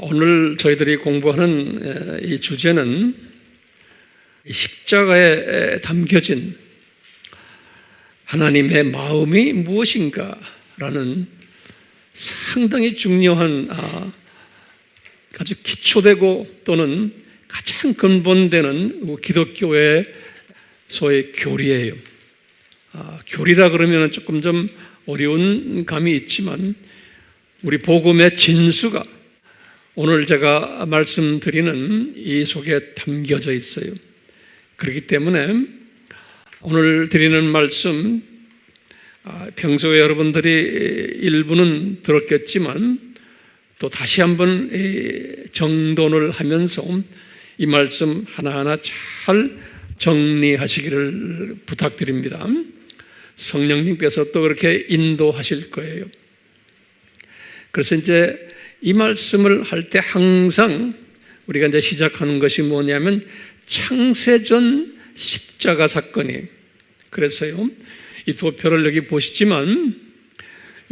오늘 저희들이 공부하는 이 주제는 십자가에 담겨진 하나님의 마음이 무엇인가라는 상당히 중요한 아주 기초되고 또는 가장 근본되는 기독교의 소위 교리예요. 교리라 그러면 조금 좀 어려운 감이 있지만 우리 복음의 진수가 오늘 제가 말씀드리는 이 속에 담겨져 있어요. 그렇기 때문에 오늘 드리는 말씀 평소에 여러분들이 일부는 들었겠지만 또 다시 한번 정돈을 하면서 이 말씀 하나하나 잘 정리하시기를 부탁드립니다. 성령님께서 또 그렇게 인도하실 거예요. 그래서 이제 이 말씀을 할 때 항상 우리가 이제 시작하는 것이 뭐냐면 창세전 십자가 사건이에요. 그래서요, 이 도표를 여기 보시지만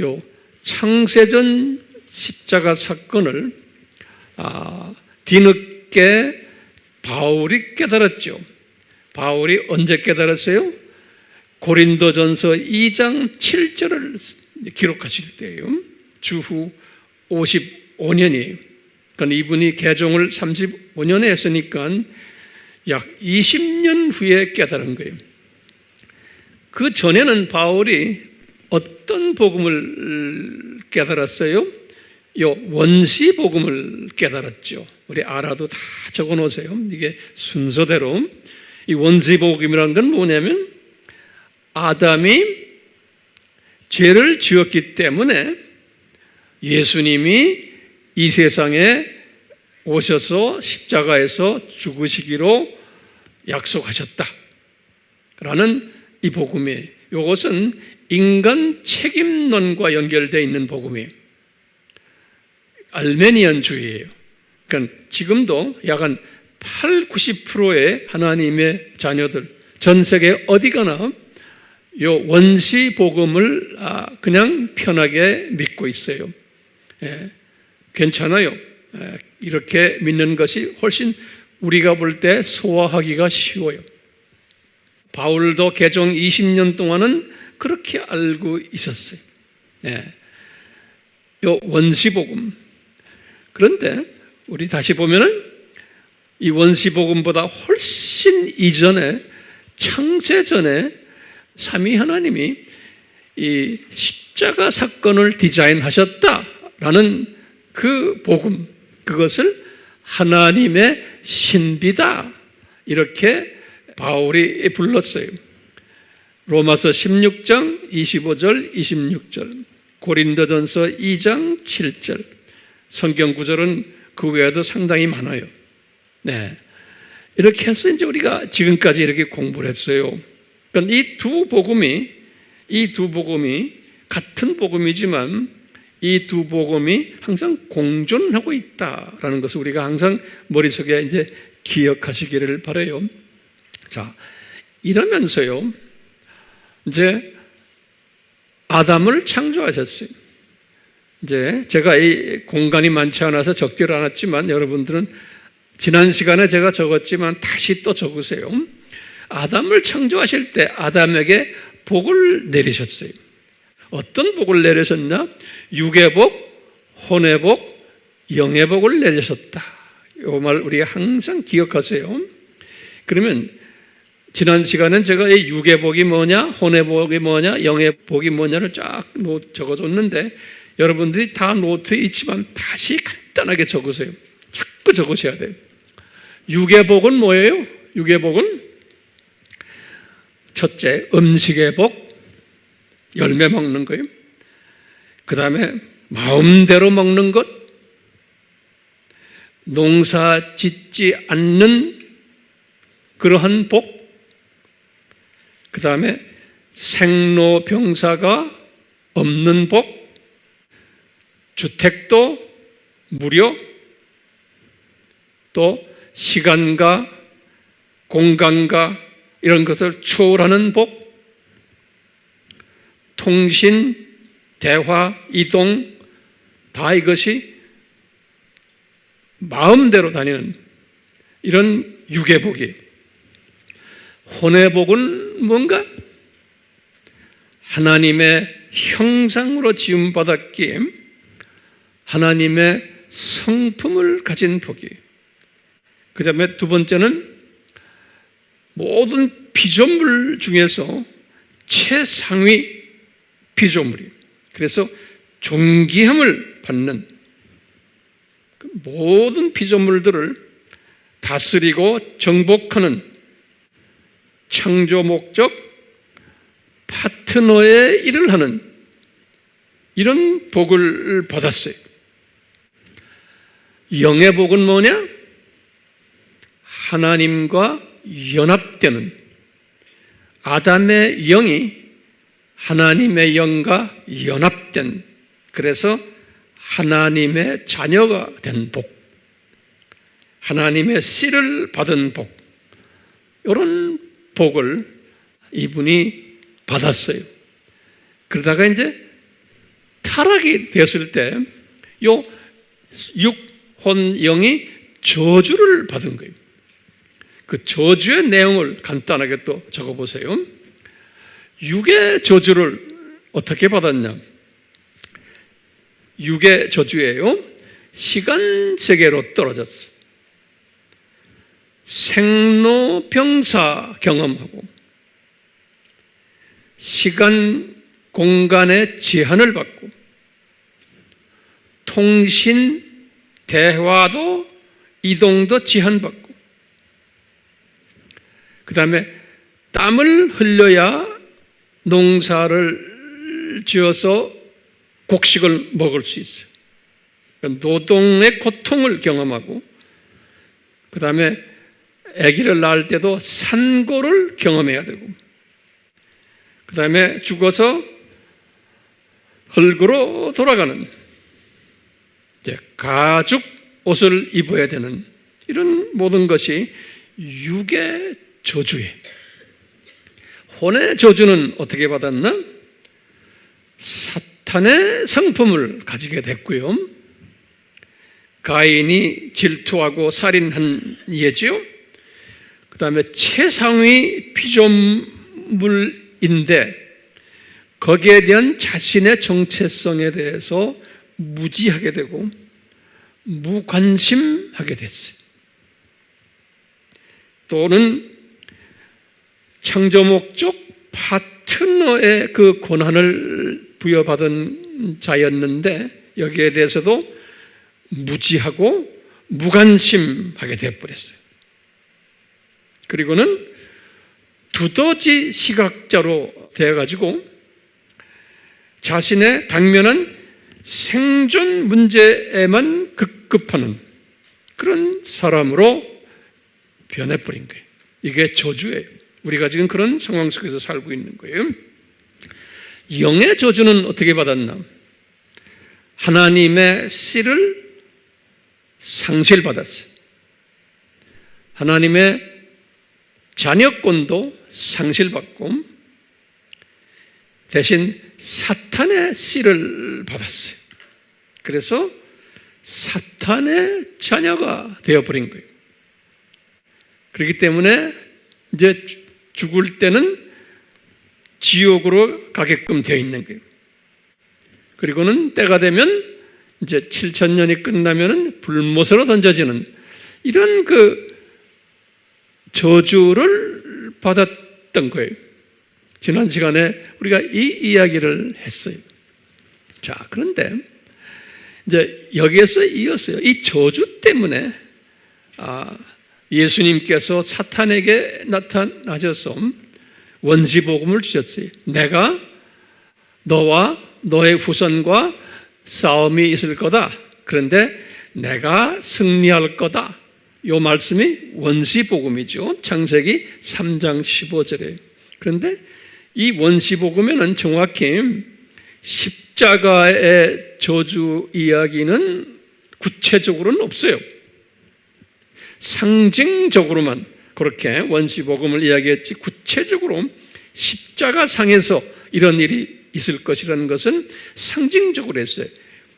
요 창세전 십자가 사건을 뒤늦게 바울이 깨달았죠. 바울이 언제 깨달았어요? 고린도전서 2장 7절을 기록하실 때예요. 주후 55년이에요. 그러니까 이분이 개종을 35년에 했으니까 약 20년 후에 깨달은 거예요. 그 전에는 바울이 어떤 복음을 깨달았어요? 요 원시 복음을 깨달았죠. 우리 알아도 다 적어 놓으세요. 이게 순서대로. 이 원시 복음이라는 건 뭐냐면 아담이 죄를 지었기 때문에 예수님이 이 세상에 오셔서 십자가에서 죽으시기로 약속하셨다라는 이 복음이에요. 이것은 인간 책임론과 연결되어 있는 복음이에요. 알메니안주의예요. 그러니까 지금도 약 한 80~90%의 하나님의 자녀들 전 세계 어디 가나 요 원시 복음을 그냥 편하게 믿고 있어요. 괜찮아요. 이렇게 믿는 것이 훨씬 우리가 볼 때 소화하기가 쉬워요. 바울도 개종 20년 동안은 그렇게 알고 있었어요. 요 원시 복음. 그런데 우리 다시 보면은 이 원시 복음보다 훨씬 이전에 창세전에 삼위 하나님이 이 십자가 사건을 디자인하셨다라는 그 복음, 그것을 하나님의 신비다 이렇게 바울이 불렀어요. 로마서 16장 25절 26절, 고린도전서 2장 7절, 성경 구절은 그 외에도 상당히 많아요. 이렇게 해서 이제 우리가 지금까지 이렇게 공부를 했어요. 그러니까 이 두 복음이 같은 복음이지만 이 두 복음이 항상 공존하고 있다라는 것을 우리가 항상 머릿속에 이제 기억하시기를 바라요. 자, 이러면서요, 이제 아담을 창조하셨어요. 이제 제가 이 공간이 많지 않아서 적지를 않았지만 여러분들은 지난 시간에 제가 적었지만 다시 또 적으세요. 아담을 창조하실 때 아담에게 복을 내리셨어요. 어떤 복을 내리셨냐? 육의 복, 혼의 복, 영의 복을 내리셨다. 이 말 우리가 항상 기억하세요. 그러면 지난 시간엔 제가 이 육의 복이 뭐냐, 혼의 복이 뭐냐, 영의 복이 뭐냐를 쫙 적어줬는데 여러분들이 다 노트에 있지만 다시 간단하게 적으세요. 자꾸 적으셔야 돼요. 육의 복은 뭐예요? 육의 복은 첫째, 음식의 복, 열매 먹는 거예요. 그 다음에 마음대로 먹는 것, 농사 짓지 않는 그러한 복, 그 다음에 생로병사가 없는 복, 주택도 무료, 또 시간과 공간과 이런 것을 초월하는 복, 통신, 대화, 이동, 다 이것이 마음대로 다니는 이런 육의 복이, 혼의 복은 뭔가? 하나님의 형상으로 지음받았기에 하나님의 성품을 가진 복이. 그 다음에 두 번째는 모든 피조물 중에서 최상위 피조물이, 그래서 존귀함을 받는, 모든 피조물들을 다스리고 정복하는 창조 목적 파트너의 일을 하는 이런 복을 받았어요. 영의 복은 뭐냐? 하나님과 연합되는, 아담의 영이 하나님의 영과 연합된, 그래서 하나님의 자녀가 된 복, 하나님의 씨를 받은 복, 이런 복을 이분이 받았어요. 그러다가 이제 타락이 됐을 때 요 육혼 영이 저주를 받은 거예요. 그 저주의 내용을 간단하게 또 적어보세요. 육의 저주를 어떻게 받았냐? 육의 저주예요. 시간 세계로 떨어졌어. 생로병사 경험하고 시간 공간의 제한을 받고 통신 대화도 이동도 제한받고, 그 다음에 땀을 흘려야 농사를 지어서 곡식을 먹을 수 있어요. 노동의 고통을 경험하고, 그 다음에 아기를 낳을 때도 산고를 경험해야 되고, 그 다음에 죽어서 흙으로 돌아가는, 이제 가죽 옷을 입어야 되는, 이런 모든 것이 육의 저주예요. 혼의 저주는 어떻게 받았나? 사탄의 성품을 가지게 됐고요. 가인이 질투하고 살인한 예지요. 그 다음에 최상위 피조물인데 거기에 대한 자신의 정체성에 대해서 무지하게 되고 무관심하게 됐어요. 또는 창조 목적 파트너의 그 권한을 부여받은 자였는데 여기에 대해서도 무지하고 무관심하게 되어버렸어요. 그리고는 두더지 시각자로 되어가지고 자신의 당면한 생존 문제에만 급급하는 그런 사람으로 변해버린 거예요. 이게 저주예요. 우리가 지금 그런 상황 속에서 살고 있는 거예요. 영의 저주는 어떻게 받았나? 하나님의 씨를 상실받았어요. 하나님의 자녀권도 상실받고 대신 사탄의 씨를 받았어요. 그래서 사탄의 자녀가 되어버린 거예요. 그렇기 때문에 이제 죽을 때는 지옥으로 가게끔 되어 있는 거예요. 그리고는 때가 되면 이제 7,000년이 끝나면은 불못으로 던져지는 이런 그 저주를 받았던 거예요. 지난 시간에 우리가 이 이야기를 했어요. 자, 그런데 이제 여기에서 이었어요. 이 저주 때문에 예수님께서 사탄에게 나타나셔서 원시복음을 주셨어요. 내가 너와 너의 후손과 싸움이 있을 거다. 그런데 내가 승리할 거다. 이 말씀이 원시복음이죠. 창세기 3장 15절에. 그런데 이 원시복음에는 정확히 십자가의 저주 이야기는 구체적으로는 없어요. 상징적으로만 그렇게 원시복음을 이야기했지 구체적으로 십자가상에서 이런 일이 있을 것이라는 것은 상징적으로 했어요.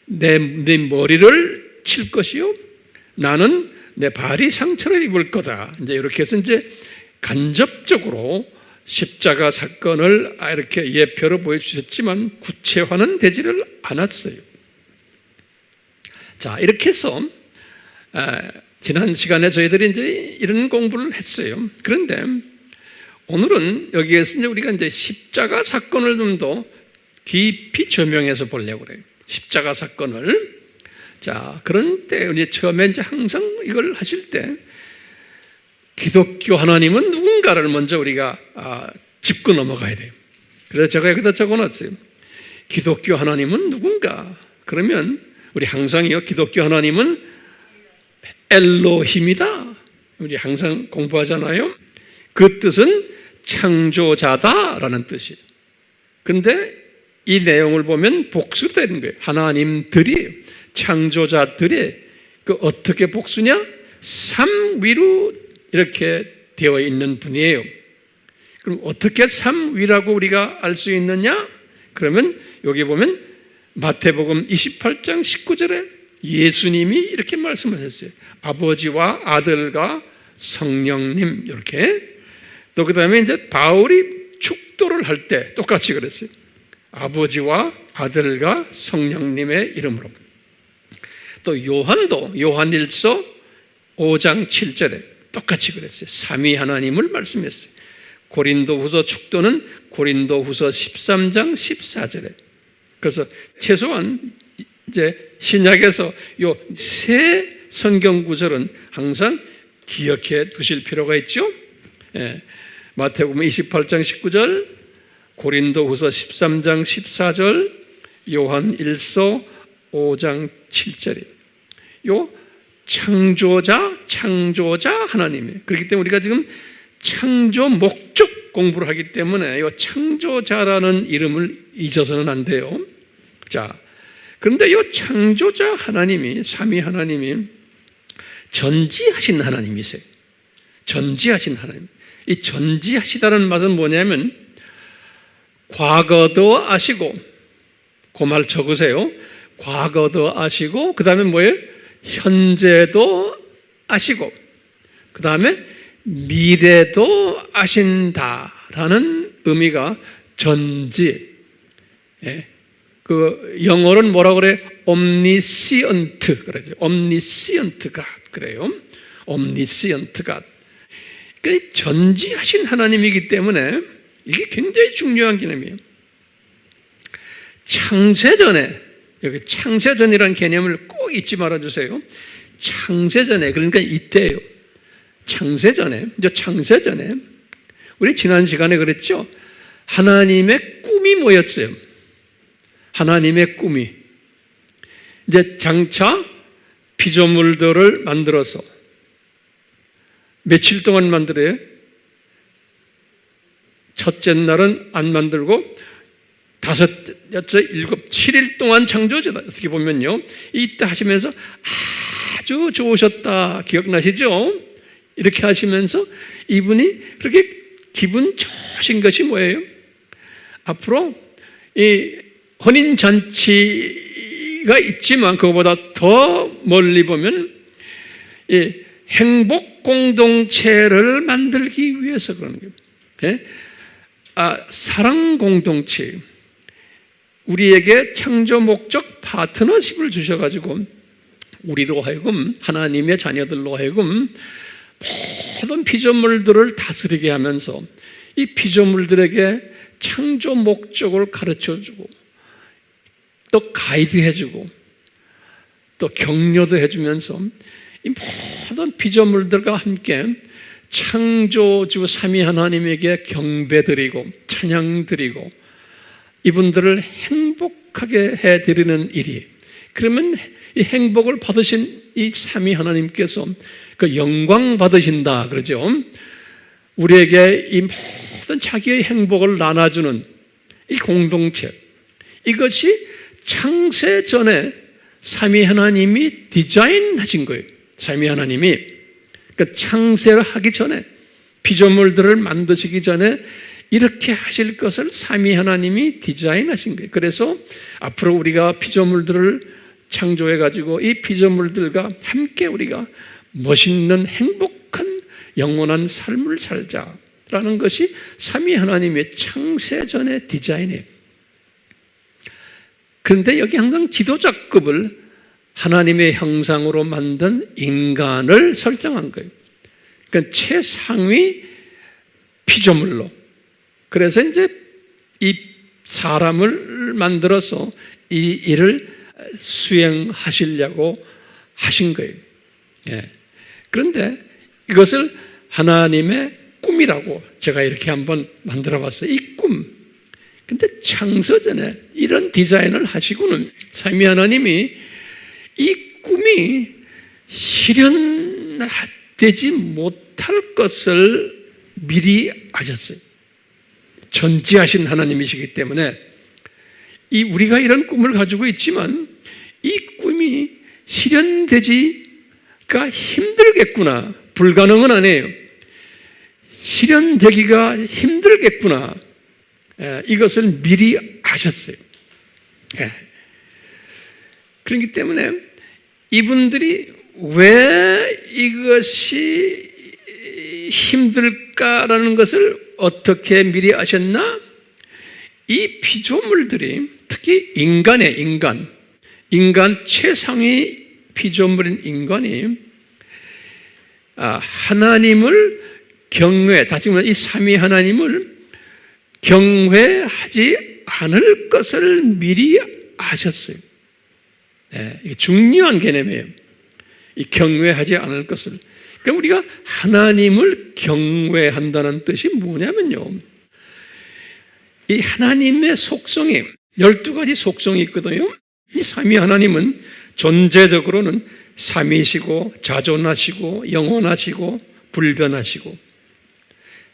내 머리를 칠 것이요 나는 내 발이 상처를 입을 거다. 이제 이렇게 해서 이제 간접적으로 십자가 사건을 이렇게 예표로 보여주셨지만 구체화는 되지를 않았어요. 자, 이렇게 해서 지난 시간에 저희들이 이제 이런 공부를 했어요. 그런데 오늘은 여기에서 이제 우리가 이제 십자가 사건을 좀 더 깊이 조명해서 보려고 그래요. 십자가 사건을. 자, 그런 때 우리 처음에 이제 항상 이걸 하실 때 기독교 하나님은 누군가를 먼저 우리가 짚고 넘어가야 돼요. 그래서 제가 여기다 적어놨어요. 기독교 하나님은 누군가? 그러면 우리 항상요, 기독교 하나님은 엘로힘이다. 우리 항상 공부하잖아요. 그 뜻은 창조자다라는 뜻이에요. 근데 이 내용을 보면 복수로 되는 거예요. 하나님들이에요. 창조자들이 그 어떻게 복수냐? 삼위로 이렇게 되어 있는 분이에요. 그럼 어떻게 삼위라고 우리가 알 수 있느냐? 그러면 여기 보면 마태복음 28장 19절에 예수님이 이렇게 말씀하셨어요. 아버지와 아들과 성령님. 이렇게. 또 그 다음에 이제 바울이 축도를 할 때 똑같이 그랬어요. 아버지와 아들과 성령님의 이름으로. 또 요한도 요한일서 5장 7절에 똑같이 그랬어요. 삼위 하나님을 말씀했어요. 고린도후서 축도는 고린도후서 13장 14절에. 그래서 최소한 이제 신약에서 요 세 성경 구절은 항상 기억해 두실 필요가 있죠. 마태복음 28장 19절, 고린도후서 13장 14절, 요한일서 5장 7절이 요 창조자 하나님이에요. 그렇기 때문에 우리가 지금 창조 목적 공부를 하기 때문에 요 창조자라는 이름을 잊어서는 안 돼요. 자, 그런데 요 창조자 하나님이, 삼위 하나님이 전지하신 하나님이세요. 전지하신 하나님. 이 전지하시다는 말은 뭐냐면 과거도 아시고, 그 말 적으세요. 과거도 아시고, 그 다음에 뭐예요? 현재도 아시고, 그 다음에 미래도 아신다라는 의미가 전지. 그 영어로는 뭐라고 그래? omniscient 그러죠. omniscient God 그래요. omniscient God. 그러니까 전지하신 하나님이기 때문에 이게 굉장히 중요한 개념이에요. 창세전에, 여기 창세전이라는 개념을 꼭 잊지 말아주세요. 창세전에, 그러니까 이때예요. 창세전에, 우리 지난 시간에 그랬죠. 하나님의 꿈이 뭐였어요? 하나님의 꿈이 이제 장차 피조물들을 만들어서 며칠 동안 만들어요? 첫째 날은 안 만들고 다섯, 여섯, 일곱, 7일 동안 창조주다. 어떻게 보면요, 이때 하시면서 아주 좋으셨다. 기억나시죠? 이렇게 하시면서 이분이 그렇게 기분 좋으신 것이 뭐예요? 앞으로 이 혼인잔치가 있지만 그거보다 더 멀리 보면 이 행복 공동체를 만들기 위해서 그러는 거예요. 사랑 공동체. 우리에게 창조 목적 파트너십을 주셔가지고 우리로 하여금, 하나님의 자녀들로 하여금 모든 피조물들을 다스리게 하면서 이 피조물들에게 창조 목적을 가르쳐주고 또 가이드해주고 또 격려도 해주면서 이 모든 피조물들과 함께 창조주 삼위 하나님에게 경배드리고 찬양드리고 이분들을 행복하게 해드리는 일이, 그러면 이 행복을 받으신 이 삼위 하나님께서 그 영광 받으신다 그러죠. 우리에게 이 모든 자기의 행복을 나눠주는 이 공동체, 이것이 창세 전에 삼위 하나님이 디자인하신 거예요. 삼위 하나님이, 그러니까 창세를 하기 전에, 피조물들을 만드시기 전에 이렇게 하실 것을 삼위 하나님이 디자인하신 거예요. 그래서 앞으로 우리가 피조물들을 창조해가지고 이 피조물들과 함께 우리가 멋있는 행복한 영원한 삶을 살자라는 것이 삼위 하나님의 창세전의 디자인이에요. 그런데 여기 항상 지도자급을 하나님의 형상으로 만든 인간을 설정한 거예요. 그러니까 최상위 피조물로. 그래서 이제 이 사람을 만들어서 이 일을 수행하시려고 하신 거예요. 예. 그런데 이것을 하나님의 꿈이라고 제가 이렇게 한번 만들어 봤어요. 이 꿈. 근데 창세전에 이런 디자인을 하시고는 삼위 하나님이 이 꿈이 실현되지 못할 것을 미리 아셨어요. 전지하신 하나님이시기 때문에 우리가 이런 꿈을 가지고 있지만 이 꿈이 실현되기가 힘들겠구나. 불가능은 아니에요. 실현되기가 힘들겠구나. 이것을 미리 아셨어요. 그렇기 때문에 이분들이 왜 이것이 힘들까라는 것을 어떻게 미리 아셨나? 이 피조물들이 특히 인간 최상위 피조물인 인간이 하나님을 다시 말해 이 삼위 하나님을 경외하지 않을 것을 미리 아셨어요. 이게 중요한 개념이에요. 이 경외하지 않을 것을. 그러니까 우리가 하나님을 경외한다는 뜻이 뭐냐면요. 이 하나님의 속성이 12가지 속성이 있거든요. 이 삼위 하나님은 존재적으로는 삼위시고 자존하시고 영원하시고 불변하시고,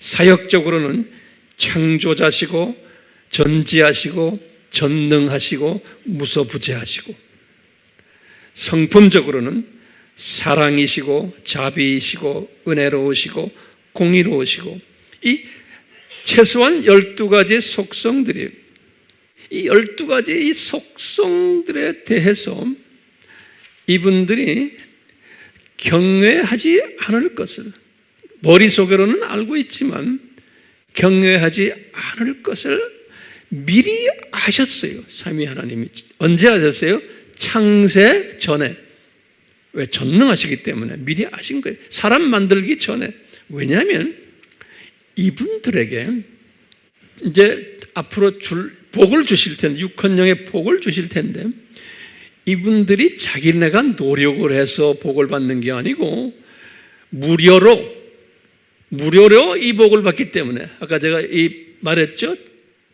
사역적으로는 창조자시고 전지하시고 전능하시고 무소부재하시고, 성품적으로는 사랑이시고 자비이시고 은혜로우시고 공의로우시고, 이 최소한 12가지 속성들이, 이 12가지 이 속성들에 대해서 이분들이 경외하지 않을 것을 머릿속으로는 알고 있지만 경외하지 않을 것을 미리 아셨어요. 삼위 하나님이. 언제 아셨어요? 창세 전에. 왜? 전능하시기 때문에 미리 아신 거예요. 사람 만들기 전에. 왜냐하면 이분들에게 이제 앞으로 복을 주실 텐데, 육헌영의 복을 주실 텐데, 이분들이 자기네가 노력을 해서 복을 받는 게 아니고 무료로 이 복을 받기 때문에, 아까 제가 말했죠?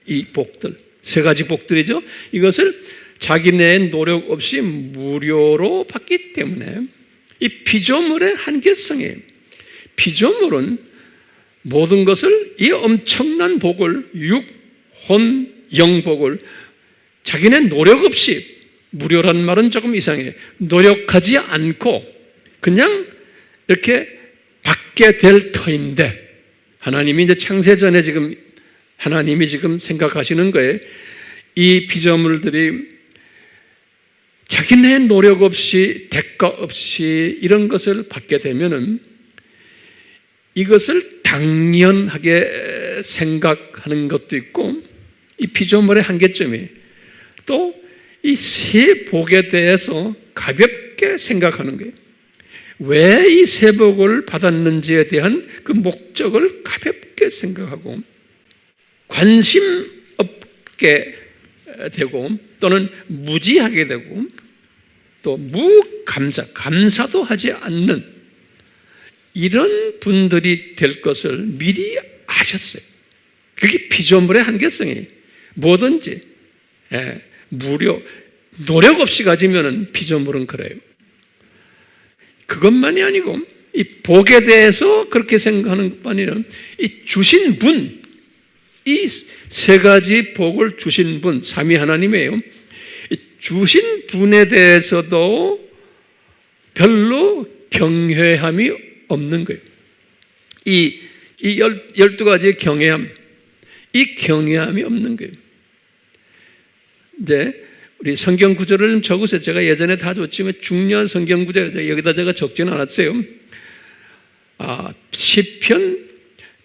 이 복들, 3가지 복들이죠. 이것을 자기네의 노력 없이 무료로 받기 때문에 이 피조물의 한계성이에요. 피조물은 모든 것을, 이 엄청난 복을, 육, 혼, 영복을 자기네 노력 없이, 무료란 말은 조금 이상해요. 노력하지 않고 그냥 이렇게 받게 될 터인데, 하나님이 이제 창세전에 지금 하나님이 지금 생각하시는 거예요. 이 피조물들이 자기네 노력 없이, 대가 없이 이런 것을 받게 되면은 이것을 당연하게 생각하는 것도 있고, 이 피조물의 한계점이 또 이 세 복에 대해서 가볍게 생각하는 거예요. 왜 이 세 복을 받았는지에 대한 그 목적을 가볍게 생각하고 관심 없게 되고, 또는 무지하게 되고, 또 감사도 하지 않는 이런 분들이 될 것을 미리 아셨어요. 그게 피조물의 한계성이에요. 뭐든지 무료, 노력 없이 가지면 피조물은 그래요. 그것만이 아니고 이 복에 대해서 그렇게 생각하는 것만 아니라 이 주신 분, 이 3가지 복을 주신 분, 삼위 하나님이에요. 이 주신 분에 대해서도 별로 경외함이 없는 거예요. 이 12가지의 경외함, 이 경외함이 없는 거예요. 이제 우리 성경 구절을 좀 적으세요. 제가 예전에 다 줬지만 중요한 성경 구절 여기다 제가 적지는 않았어요. 시편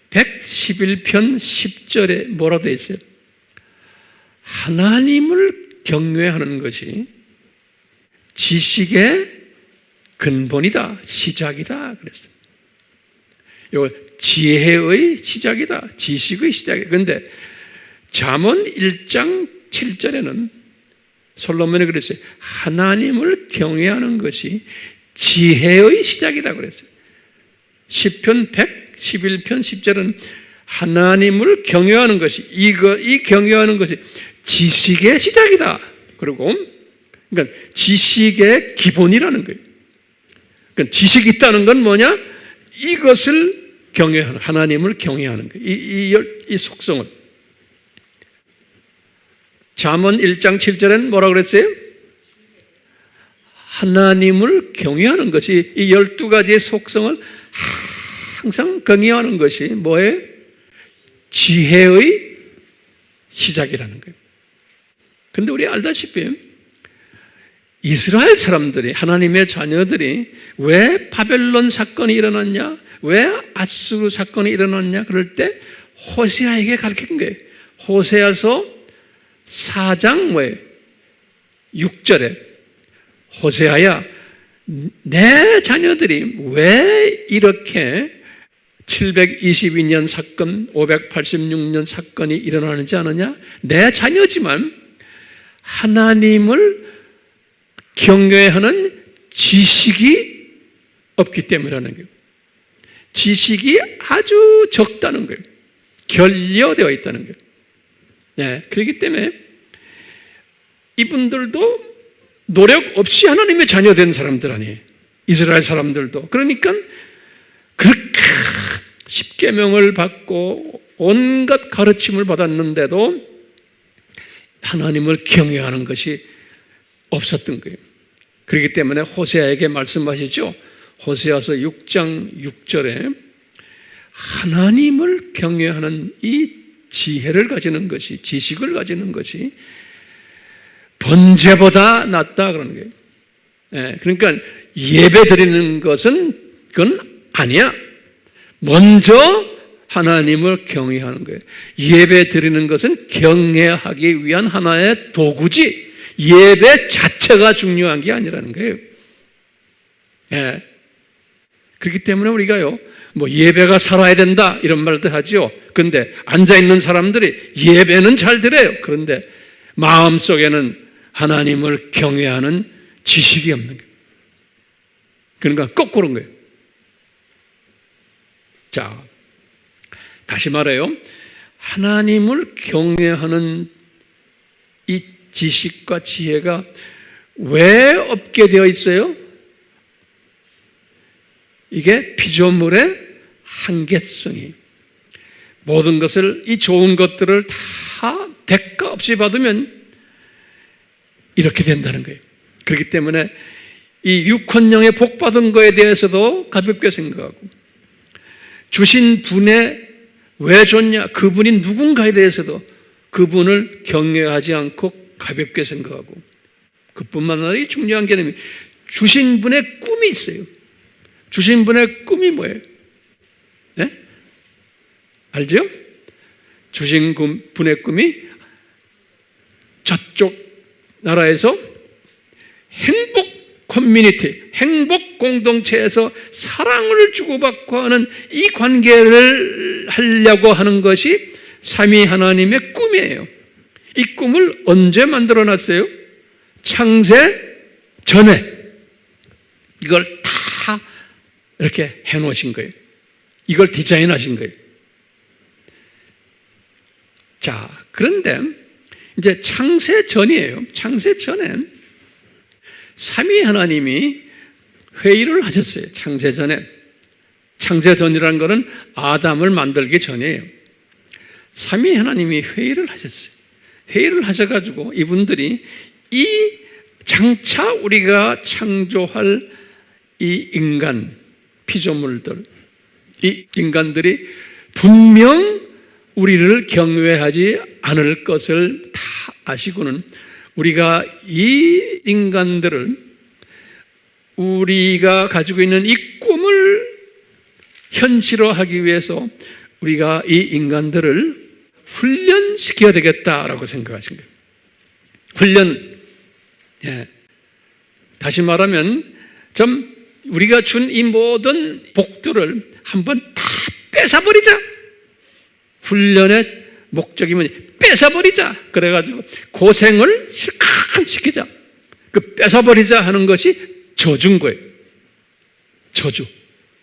111편 10절에 뭐라 되어 있어요? 하나님을 경외하는 것이 지식의 근본이다, 시작이다 그랬어요. 이거 지혜의 시작이다, 지식의 시작이다. 그런데 잠언 1장 7절에는 솔로몬이 그랬어요. 하나님을 경외하는 것이 지혜의 시작이다 그랬어요. 시편 111편 10절은 하나님을 경외하는 것이 이 경외하는 것이 지식의 시작이다. 그리고 그러니까 지식의 기본이라는 거예요. 그러니까 지식이 있다는 건 뭐냐? 이것을 경외하는, 하나님을 경외하는 거예요. 이 속성을. 잠언 1장 7절엔 뭐라고 그랬어요? 하나님을 경외하는 것이 이 12가지의 속성을 항상 경외하는 것이 뭐예요? 지혜의 시작이라는 거예요. 그런데 우리 알다시피 이스라엘 사람들이, 하나님의 자녀들이 왜 바벨론 사건이 일어났냐? 왜 아수르 사건이 일어났냐? 그럴 때 호세아에게 가르친 거예요. 호세아서 4장 6절에 호세아야, 내 자녀들이 왜 이렇게 722년 사건, 586년 사건이 일어나는지 아느냐? 내 자녀지만 하나님을 경외하는 지식이 없기 때문이라는 거예요. 지식이 아주 적다는 거예요. 결여되어 있다는 거예요. 네, 그렇기 때문에 이분들도 노력 없이 하나님의 자녀된 사람들 아니에요. 이스라엘 사람들도. 그러니까 그렇게 십계명을 받고 온갖 가르침을 받았는데도 하나님을 경외하는 것이 없었던 거예요. 그렇기 때문에 호세아에게 말씀하시죠. 호세아서 6장 6절에 하나님을 경외하는 이 지혜를 가지는 것이, 지식을 가지는 것이 번제보다 낫다 그러는 거예요. 네, 그러니까 예배 드리는 것은 그건 아니야. 먼저 하나님을 경외하는 거예요. 예배 드리는 것은 경외하기 위한 하나의 도구지 예배 자체가 중요한 게 아니라는 거예요. 네. 그렇기 때문에 우리가요, 뭐 예배가 살아야 된다 이런 말도 하죠. 그런데 앉아있는 사람들이 예배는 잘 드려요. 그런데 마음속에는 하나님을 경외하는 지식이 없는 거예요. 그러니까 거꾸로인 거예요. 자, 다시 말해요. 하나님을 경외하는 이 지식과 지혜가 왜 없게 되어 있어요? 이게 피조물의 한계성이, 모든 것을, 이 좋은 것들을 다 대가 없이 받으면 이렇게 된다는 거예요. 그렇기 때문에 이 육헌령에 복 받은 거에 대해서도 가볍게 생각하고, 주신 분에 왜 줬냐, 그분이 누군가에 대해서도 그분을 경외하지 않고 가볍게 생각하고, 그뿐만 아니라 중요한 개념이 주신 분의 꿈이 있어요. 주신 분의 꿈이 뭐예요? 네? 알죠? 주신 분의 꿈이 저쪽 나라에서 행복 커뮤니티, 행복 공동체에서 사랑을 주고받고 하는 이 관계를 하려고 하는 것이 삼위 하나님의 꿈이에요. 이 꿈을 언제 만들어 놨어요? 창세 전에 이걸 다 이렇게 해놓으신 거예요. 이걸 디자인하신 거예요. 자, 그런데 이제 창세 전이에요. 창세 전에 삼위 하나님이 회의를 하셨어요. 창세 전에. 창세 전이라는 것은 아담을 만들기 전이에요. 삼위 하나님이 회의를 하셨어요. 회의를 하셔가지고 이분들이 이 장차 우리가 창조할 이 인간, 피조물들, 이 인간들이 분명 우리를 경외하지 않을 것을 다 아시고는 우리가 이 인간들을, 우리가 가지고 있는 이 꿈을 현실화하기 위해서 우리가 이 인간들을 훈련시켜야 되겠다라고 생각하신 거예요. 훈련. 예. 다시 말하면 좀 우리가 준 이 모든 복들을 한번 다 뺏어버리자. 훈련의 목적이 뭐냐? 뺏어버리자. 그래가지고 고생을 실컷 시키자. 그 뺏어버리자 하는 것이 저주인 거예요. 저주.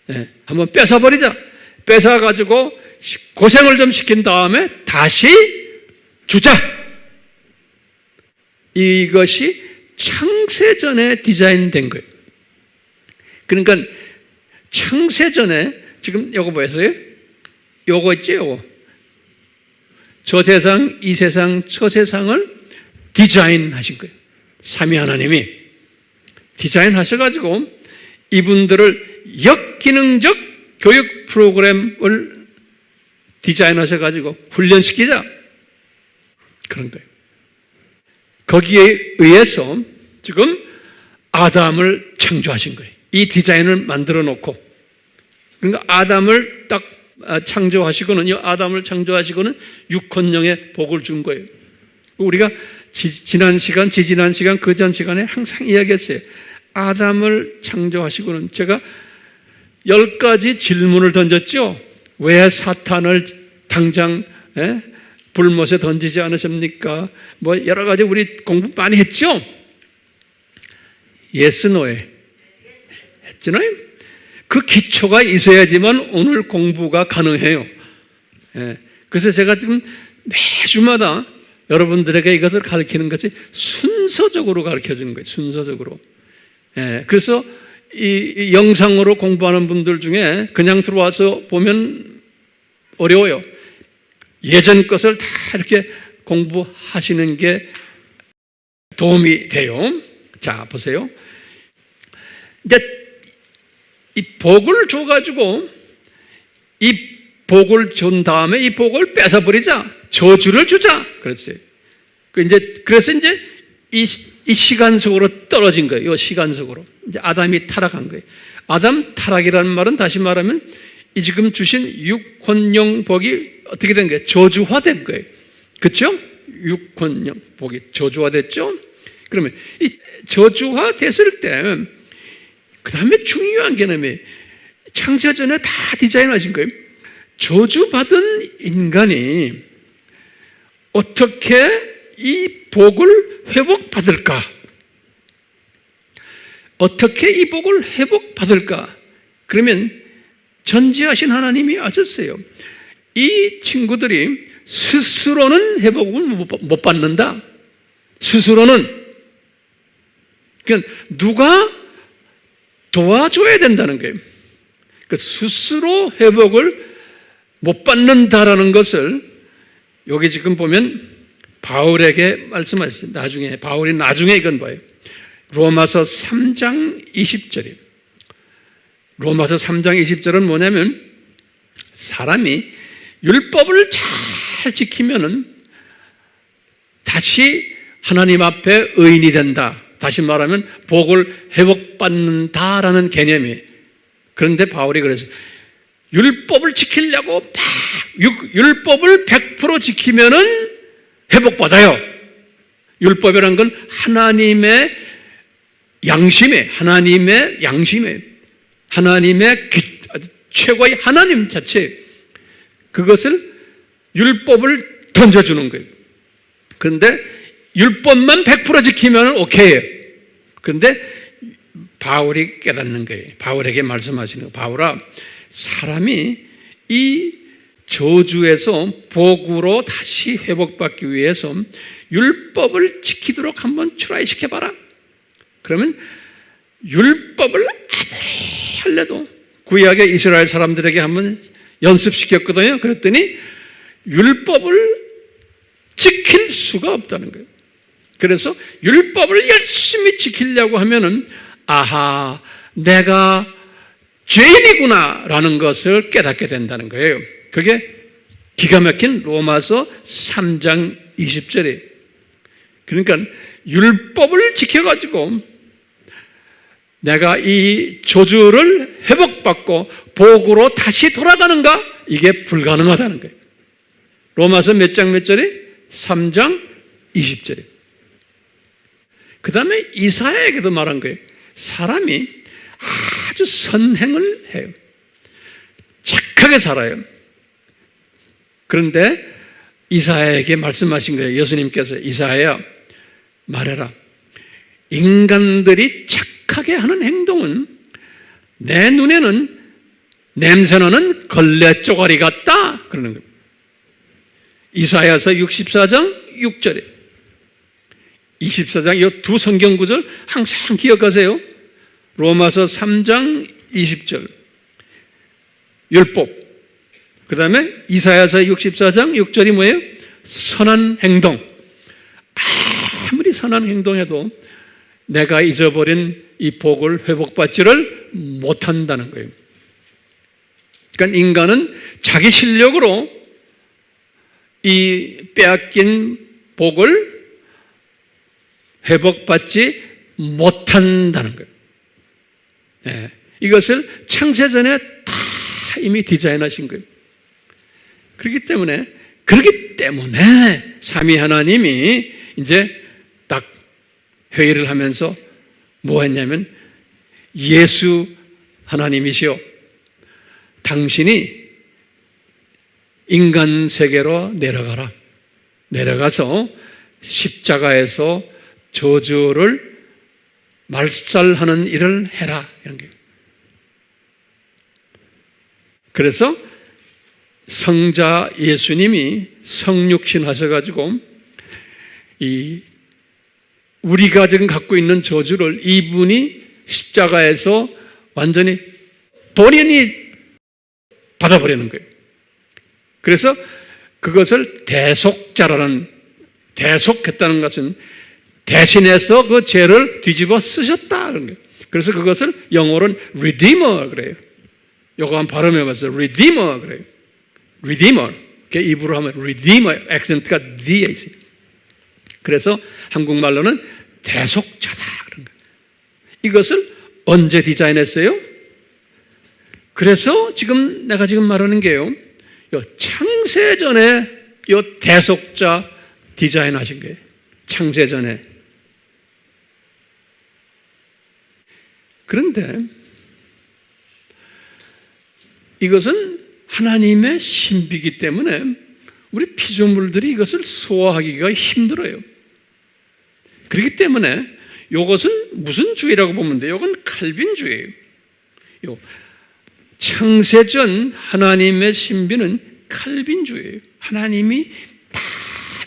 예. 한번 뺏어버리자. 뺏어가지고 고생을 좀 시킨 다음에 다시 주자. 이것이 창세전에 디자인된 거예요. 그러니까 창세전에 지금 요거 보세요. 요거 있죠, 요거. 저 세상, 이 세상, 저 세상을 디자인하신 거예요. 삼위 하나님이 디자인하셔가지고 이분들을 역기능적 교육 프로그램을 디자인하셔가지고 훈련시키자. 그런 거예요. 거기에 의해서 지금 아담을 창조하신 거예요. 이 디자인을 만들어 놓고. 그러니까 아담을 딱 창조하시고는요, 아담을 창조하시고는 육혼령의 복을 준 거예요. 우리가 지지난 시간, 그 전 시간에 항상 이야기했어요. 아담을 창조하시고는 제가 10가지 질문을 던졌죠. 왜 사탄을 당장 불못에 던지지 않으십니까? 뭐 여러 가지 우리 공부 많이 했죠? Yes, no에 했잖아요. 그 기초가 있어야지만 오늘 공부가 가능해요. 그래서 제가 지금 매주마다 여러분들에게 이것을 가르치는 것이 순서적으로 가르쳐 주는 거예요. 순서적으로. 그래서 이 영상으로 공부하는 분들 중에 그냥 들어와서 보면 어려워요. 예전 것을 다 이렇게 공부하시는 게 도움이 돼요. 자, 보세요. 이제 이 복을 줘가지고 이 복을 준 다음에 이 복을 뺏어버리자. 저주를 주자. 그랬어요. 그래서 이제 이 시간 속으로 떨어진 거예요. 이 시간 속으로. 이제 아담이 타락한 거예요. 아담 타락이라는 말은 다시 말하면 이 지금 주신 육혼령 복이 어떻게 된 거예요? 저주화된 거예요. 그렇죠? 육혼령 복이 저주화됐죠? 그러면 이 저주화 됐을 때 그 다음에 중요한 개념이 창세전에 다 디자인하신 거예요. 저주받은 인간이 어떻게 이 복을 회복받을까? 어떻게 이 복을 회복받을까? 그러면 전지하신 하나님이 아셨어요. 이 친구들이 스스로는 회복을 못 받는다. 스스로는. 그러니까 누가 도와줘야 된다는 거예요. 그러니까 스스로 회복을 못 받는다라는 것을 여기 지금 보면 바울에게 말씀하셨어요. 바울이 나중에 이건 봐요. 로마서 3장 20절이에요. 로마서 3장 20절은 뭐냐면 사람이 율법을 잘 지키면은 다시 하나님 앞에 의인이 된다. 다시 말하면 복을 회복받는다라는 개념이에요. 그런데 바울이 그래서 율법을 지키려고 율법을 100% 지키면은 회복받아요. 율법이란 건 하나님의 양심에, 하나님의 최고의 하나님 자체, 그것을 율법을 던져주는 거예요. 그런데 율법만 100% 지키면 오케이예요. 그런데 바울이 깨닫는 거예요. 바울에게 말씀하시는 거예요. 바울아, 사람이 이 저주에서 복으로 다시 회복받기 위해서 율법을 지키도록 한번 트라이 시켜봐라. 그러면 율법을 아무리 할래도 구약의 이스라엘 사람들에게 한번 연습시켰거든요. 그랬더니 율법을 지킬 수가 없다는 거예요. 그래서 율법을 열심히 지키려고 하면은 아하, 내가 죄인이구나 라는 것을 깨닫게 된다는 거예요. 그게 기가 막힌 로마서 3장 20절이에요. 그러니까 율법을 지켜가지고 내가 이 저주를 회복받고 복으로 다시 돌아가는가? 이게 불가능하다는 거예요. 로마서 몇 장 몇 절이? 3장 20절이에요. 그 다음에 이사야에게도 말한 거예요. 사람이 아주 선행을 해요. 착하게 살아요. 그런데 이사야에게 말씀하신 거예요. 예수님께서 이사야야 말해라. 인간들이 착하게 하는 행동은 내 눈에는 냄새나는 걸레 쪼가리 같다. 그러는 거예요. 이사야서 64장 6절에 24장 이 두 성경 구절 항상 기억하세요. 로마서 3장 20절 율법, 그 다음에 이사야서 64장 6절이 뭐예요? 선한 행동. 아무리 선한 행동해도 내가 잊어버린 이 복을 회복받지를 못한다는 거예요. 그러니까 인간은 자기 실력으로 이 빼앗긴 복을 회복받지 못한다는 거예요. 네. 이것을 창세전에 다 이미 디자인하신 거예요. 그렇기 때문에 삼위 하나님이 이제 딱 회의를 하면서 뭐 했냐면 예수 하나님이시여 당신이 인간 세계로 내려가라. 내려가서 십자가에서 저주를 말살하는 일을 해라. 이런 게. 그래서 성자 예수님이 성육신 하셔가지고 우리가 지금 갖고 있는 저주를 이분이 십자가에서 완전히 본인이 받아버리는 거예요. 그래서 그것을 대속자라는, 대속했다는 것은 대신해서 그 죄를 뒤집어 쓰셨다. 그런 거예요. 그래서 그것을 영어로는 redeemer 그래요. 요거 한번 발음해봤어요. redeemer 그래요. redeemer. 입으로 하면 redeemer, 액센트가 D에 있어요. 그래서 한국말로는 대속자다. 그런 거예요. 이것을 언제 디자인했어요? 그래서 내가 지금 말하는 게요. 요 창세전에 요 대속자 디자인하신 거예요. 창세전에. 그런데 이것은 하나님의 신비이기 때문에 우리 피조물들이 이것을 소화하기가 힘들어요. 그렇기 때문에 이것은 무슨 주의라고 보면 돼요? 이건 칼빈주의예요. 창세전 하나님의 신비는 칼빈주의예요. 하나님이 다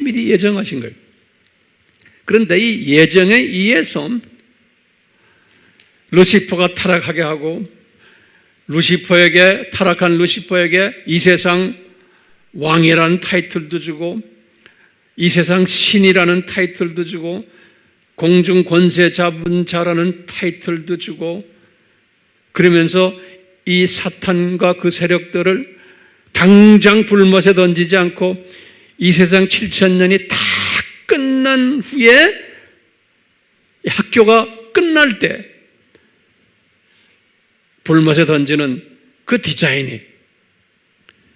미리 예정하신 거예요. 그런데 이 예정에 의해서 루시퍼가 타락하게 하고 타락한 루시퍼에게 이 세상 왕이라는 타이틀도 주고 이 세상 신이라는 타이틀도 주고 공중 권세 잡은 자라는 타이틀도 주고 그러면서 이 사탄과 그 세력들을 당장 불못에 던지지 않고 이 세상 7,000년이 다 끝난 후에 학교가 끝날 때 불못에 던지는 그 디자인이.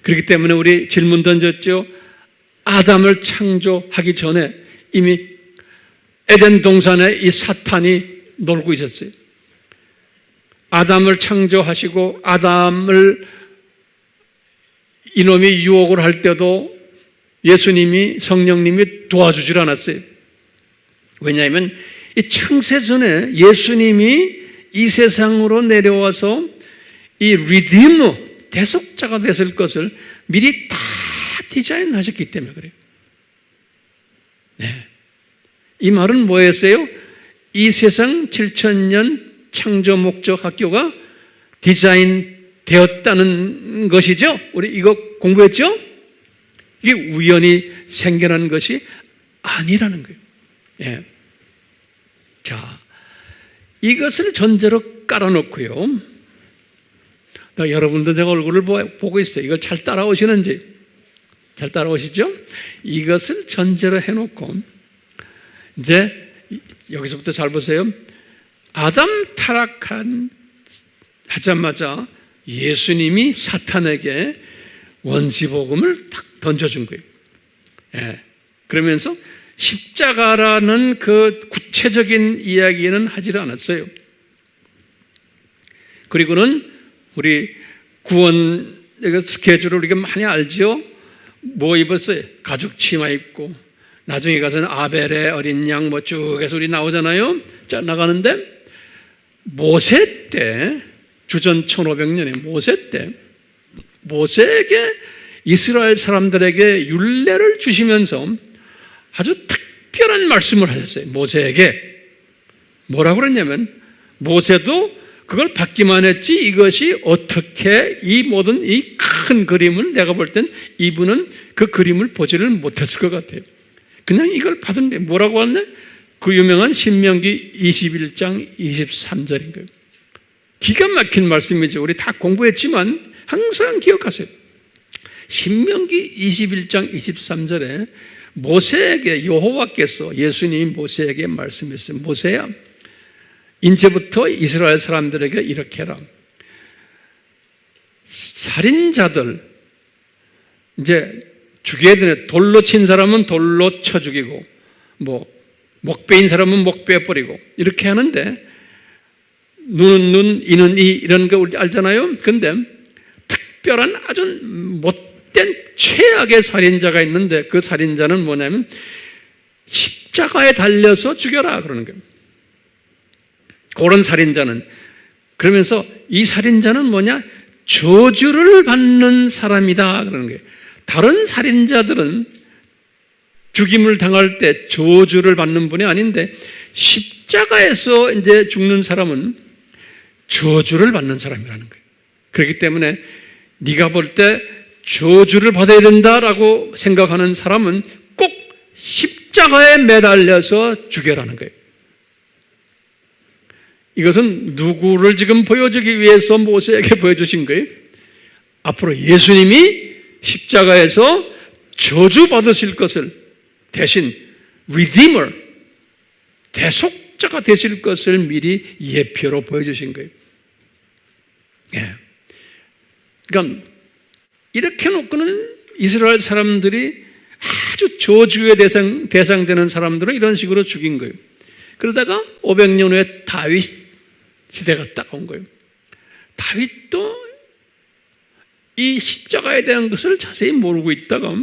그렇기 때문에 우리 질문 던졌죠. 아담을 창조하기 전에 이미 에덴 동산에 이 사탄이 놀고 있었어요. 아담을 창조하시고 아담을 이놈이 유혹을 할 때도 예수님이 성령님이 도와주질 않았어요. 왜냐하면 이 창세전에 예수님이 이 세상으로 내려와서 이 리디머, 대속자가 됐을 것을 미리 다 디자인하셨기 때문에 그래요. 네. 이 말은 뭐였어요? 이 세상 7,000년 창조 목적 학교가 디자인되었다는 것이죠. 우리 이거 공부했죠? 이게 우연히 생겨난 것이 아니라는 거예요. 예. 자, 이것을 전제로 깔아놓고요. 여러분도 제가 얼굴을 보고 있어요. 이걸 잘 따라오시는지. 잘 따라오시죠? 이것을 전제로 해놓고 이제 여기서부터 잘 보세요. 아담 타락하자마자 예수님이 사탄에게 원시복음을 딱 던져준 거예요. 예. 그러면서 십자가라는 그 구체적인 이야기는 하지 않았어요. 그리고는 우리 구원 스케줄을 우리가 많이 알죠? 뭐 입었어요? 가죽 치마 입고, 나중에 가서는 아벨의 어린 양 뭐 쭉 해서 우리 나오잖아요. 자, 나가는데 모세 때, 주전 1500년에 모세 때, 모세에게 이스라엘 사람들에게 율례를 주시면서 아주 특별한 말씀을 하셨어요. 모세에게 뭐라고 그랬냐면, 모세도 그걸 받기만 했지 이것이 어떻게 이 모든 이 큰 그림을, 내가 볼 땐 이분은 그 그림을 보지를 못했을 것 같아요. 그냥 이걸 받은 게 뭐라고 하냐? 그 유명한 신명기 21장 23절인 거예요. 기가 막힌 말씀이죠. 우리 다 공부했지만 항상 기억하세요. 신명기 21장 23절에 모세에게 여호와께서, 예수님이 모세에게 말씀했어요. 모세야, 이제부터 이스라엘 사람들에게 이렇게 해라. 살인자들, 이제 죽여야 되네. 돌로 친 사람은 돌로 쳐 죽이고, 뭐 목 베인 사람은 목 베어버리고 이렇게 하는데, 눈은 눈, 이는 이, 이런 거 우리 알잖아요. 그런데 특별한 아주 못된 최악의 살인자가 있는데, 그 살인자는 뭐냐면 십자가에 달려서 죽여라 그러는 거예요. 그런 살인자는. 그러면서 이 살인자는 뭐냐? 저주를 받는 사람이다 그러는 거예요. 다른 살인자들은 죽임을 당할 때 저주를 받는 분이 아닌데, 십자가에서 이제 죽는 사람은 저주를 받는 사람이라는 거예요. 그렇기 때문에 네가 볼 때 저주를 받아야 된다라고 생각하는 사람은 꼭 십자가에 매달려서 죽여라는 거예요. 이것은 누구를 지금 보여주기 위해서 모세에게 보여주신 거예요? 앞으로 예수님이 십자가에서 저주받으실 것을 대신 Redeemer, 대속자가 되실 것을 미리 예표로 보여주신 거예요. 예. 그러니까 이렇게 놓고는 이스라엘 사람들이 아주 저주의 대상되는 사람들은 이런 식으로 죽인 거예요. 그러다가 500년 후에 다윗 시대가 딱 온 거예요. 다윗도 이 십자가에 대한 것을 자세히 모르고 있다가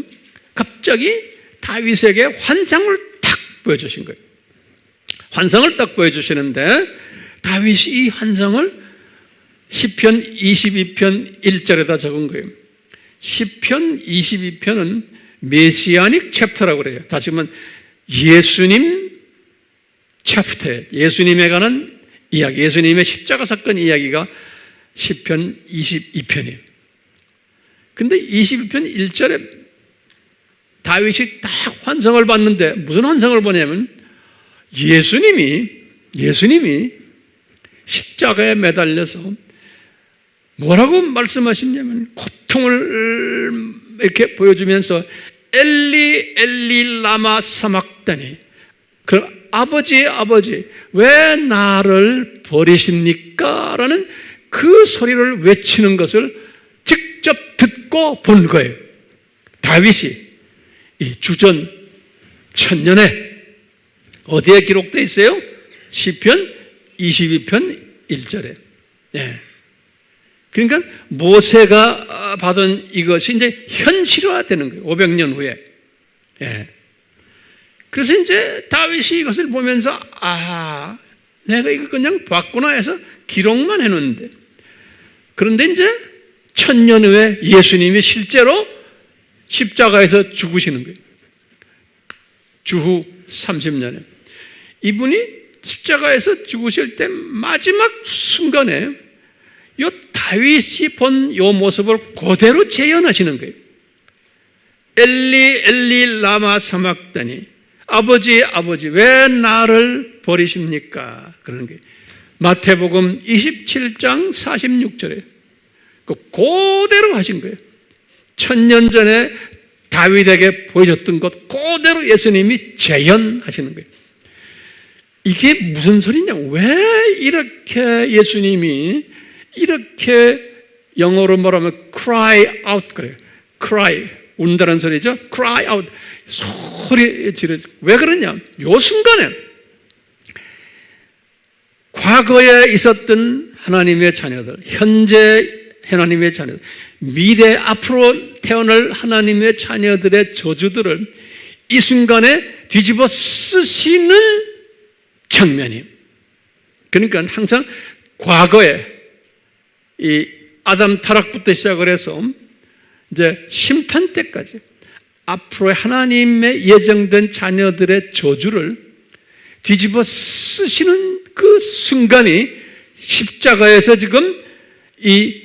갑자기 다윗에게 환상을 탁 보여주신 거예요. 환상을 딱 보여주시는데, 다윗이 이 환상을 시편 22편 1절에다 적은 거예요. 시편 22편은 메시아닉 챕터라고 그래요. 다시 말하면 예수님 챕터, 예수님에 관한 이야기, 예수님의 십자가 사건 이야기가 시편 22편이에요. 근데 22편 1절에 다윗이 딱 환상을 봤는데, 무슨 환상을 보냐면 예수님이 십자가에 매달려서 뭐라고 말씀하시냐면, 고통을 이렇게 보여주면서 엘리 엘리 라마 사막다니, 그 아버지 왜 나를 버리십니까? 라는 그 소리를 외치는 것을 직접 듣고 본 거예요. 다윗이 이 주전 1000년에 어디에 기록되어 있어요? 시편 22편 1절에. 예. 그러니까 모세가 받은 이것이 이제 현실화되는 거예요. 500년 후에. 예. 그래서 이제 다윗이 이것을 보면서, 내가 이거 그냥 봤구나 해서 기록만 해놓는데, 그런데 이제 1000년 후에 예수님이 실제로 십자가에서 죽으시는 거예요. 주후 30년에. 이분이 십자가에서 죽으실 때 마지막 순간에 이 다윗이 본 이 모습을 그대로 재현하시는 거예요. 엘리 엘리 라마 사막다니, 아버지 왜 나를 버리십니까? 그러는 거예요. 마태복음 27장 46절에 그대로 하신 거예요. 1000년 전에 다윗에게 보여줬던 것 그대로 예수님이 재현하시는 거예요. 이게 무슨 소리냐? 왜 이렇게 예수님이 이렇게 영어로 말하면 cry out 그래요. cry, 운다는 소리죠. cry out, 소리 지르. 왜 그러냐? 요 순간에 과거에 있었던 하나님의 자녀들, 현재 하나님의 자녀들, 미래 앞으로 태어날 하나님의 자녀들의 저주들을 이 순간에 뒤집어 쓰시는 장면이. 그러니까 항상 과거에 이 아담 타락부터 시작을 해서 이제 심판 때까지 앞으로 하나님의 예정된 자녀들의 저주를 뒤집어 쓰시는 그 순간이 십자가에서 지금 이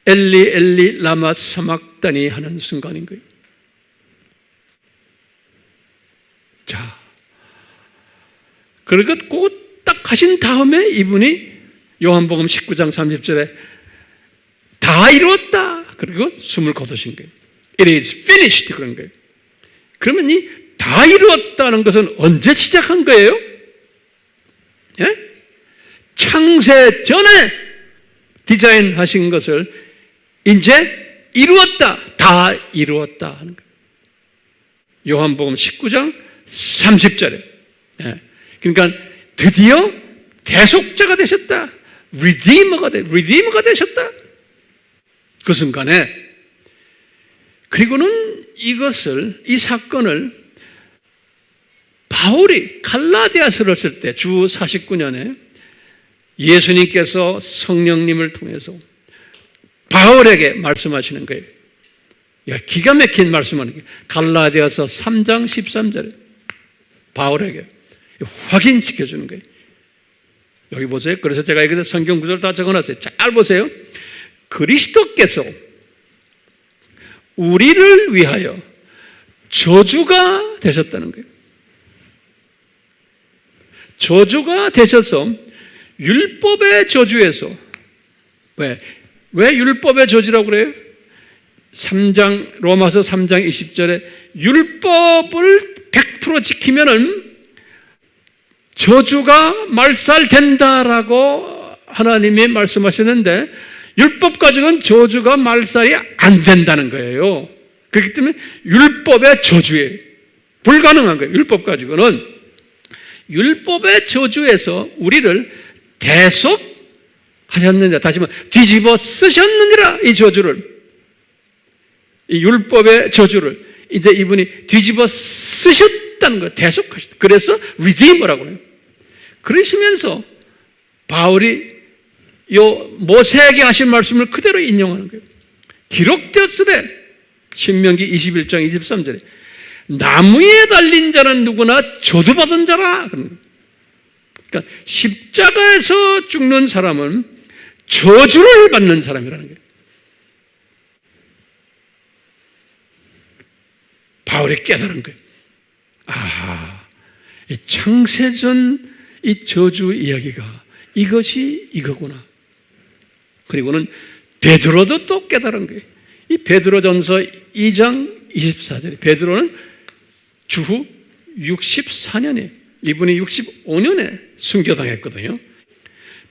엘리 엘리 라마 사막다니 하는 순간인 거예요. 자, 그리고 꼭 딱 하신 다음에 이분이 요한복음 19장 30절에 다 이루었다. 그리고 숨을 거두신 거예요. It is finished 그런 거예요. 그러면 이 다 이루었다는 것은 언제 시작한 거예요? 예? 창세 전에 디자인하신 것을 이제 이루었다. 다 이루었다 하는 거예요. 요한복음 19장 30절에. 예. 그러니까 드디어 대속자가 되셨다. 리디머가 되셨다. 그 순간에. 그리고는 이 사건을 바울이 갈라디아서를 쓸 때 주 49년에 예수님께서 성령님을 통해서 바울에게 말씀하시는 거예요. 야, 기가 막힌 말씀하는 거예요. 갈라디아서 3장 13절에 바울에게 확인시켜주는 거예요. 여기 보세요. 그래서 제가 여기서 성경 구절을 다 적어놨어요. 잘 보세요. 그리스도께서 우리를 위하여 저주가 되셨다는 거예요. 저주가 되셔서 율법의 저주에서 왜 율법의 저주라고 그래요? 로마서 3장 20절에 율법을 100% 지키면은 저주가 말살된다라고 하나님이 말씀하시는데 율법 가지고는 저주가 말살이 안 된다는 거예요. 그렇기 때문에 율법의 저주예요. 불가능한 거예요. 율법 가지고는. 율법의 저주에서 우리를 대속하셨느니라. 다시 말해 뒤집어 쓰셨느니라. 이 저주를, 이 율법의 저주를 이제 이분이 뒤집어 쓰셨다는 거예요. 대속하셨다. 그래서 리디머라고 해요. 그러시면서 바울이 요 모세에게 하신 말씀을 그대로 인용하는 거예요. 기록되었으되 신명기 21장 23절에 나무에 달린 자는 누구나 저주받은 자라. 그러니까 십자가에서 죽는 사람은 저주를 받는 사람이라는 거예요. 바울이 깨달은 거예요. 아, 이 창세전 이 저주 이야기가 이것이 이거구나. 그리고는 베드로도 또 깨달은 거예요. 이 베드로전서 2장 24절에 베드로는 주후 64년에 이분이 65년에 순교당했거든요.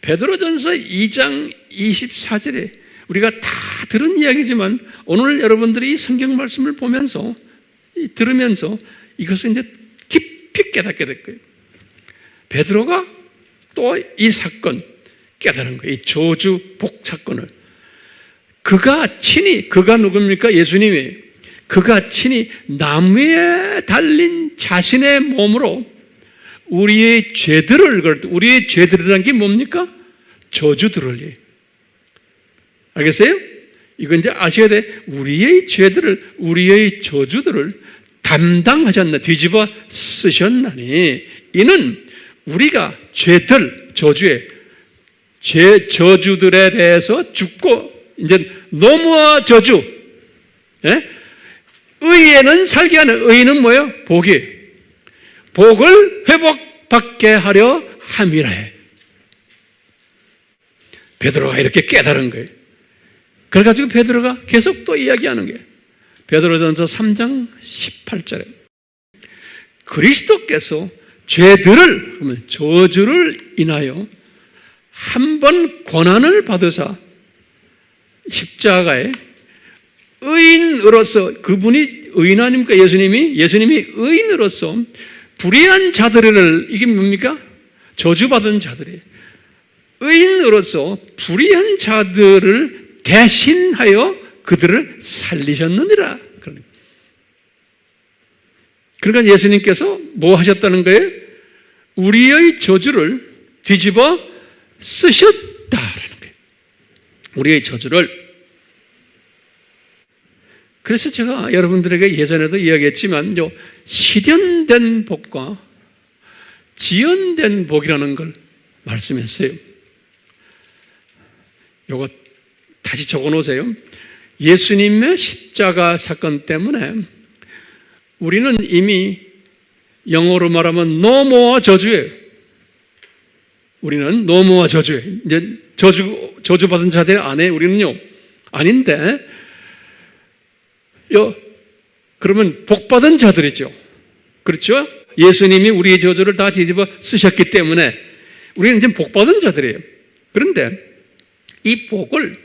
베드로전서 2장 24절에 우리가 다 들은 이야기지만 오늘 여러분들이 이 성경 말씀을 보면서 들으면서 이것을 이제 깊이 깨닫게 될 거예요. 베드로가 또 이 사건 깨달은 거예요. 이 저주 복 사건을 그가 누굽니까? 예수님이 그가 친히 나무에 달린 자신의 몸으로 우리의 죄들이라는 게 뭡니까? 저주들을. 알겠어요? 이거 이제 아셔야 돼. 우리의 저주들을 담당하셨나, 뒤집어 쓰셨나니, 이는 우리가 저주들에 대해서 죽고, 이제 노무와 저주, 예? 의에는 살게 하는, 의는 뭐예요? 복을 회복받게 하려 함이라 해. 베드로가 이렇게 깨달은 거예요. 그래가지고 베드로가 계속 또 이야기하는 거예요. 베드로전서 3장 18절에 그리스도께서 죄들을, 그러면 저주를 인하여 한 번 고난을 받으사 십자가에 의인으로서, 그분이 의인 아닙니까? 예수님이 의인으로서 불의한 자들을, 이게 뭡니까? 저주받은 자들이 의인으로서 불의한 자들을 대신하여 그들을 살리셨느니라. 그러니까 예수님께서 뭐 하셨다는 거예요? 우리의 저주를 뒤집어 쓰셨다라는 거예요. 우리의 저주를. 그래서 제가 여러분들에게 예전에도 이야기했지만 실현된 복과 지연된 복이라는 걸 말씀했어요. 요거 다시 적어놓으세요. 예수님의 십자가 사건 때문에 우리는 이미 영어로 말하면 no more 저주예요. 우리는 no more 저주예요. 이제 저주받은 자들 안에 우리는요, 아닌데, 그러면 복받은 자들이죠. 그렇죠? 예수님이 우리의 저주를 다 뒤집어 쓰셨기 때문에 우리는 이제 복받은 자들이에요. 그런데 이 복을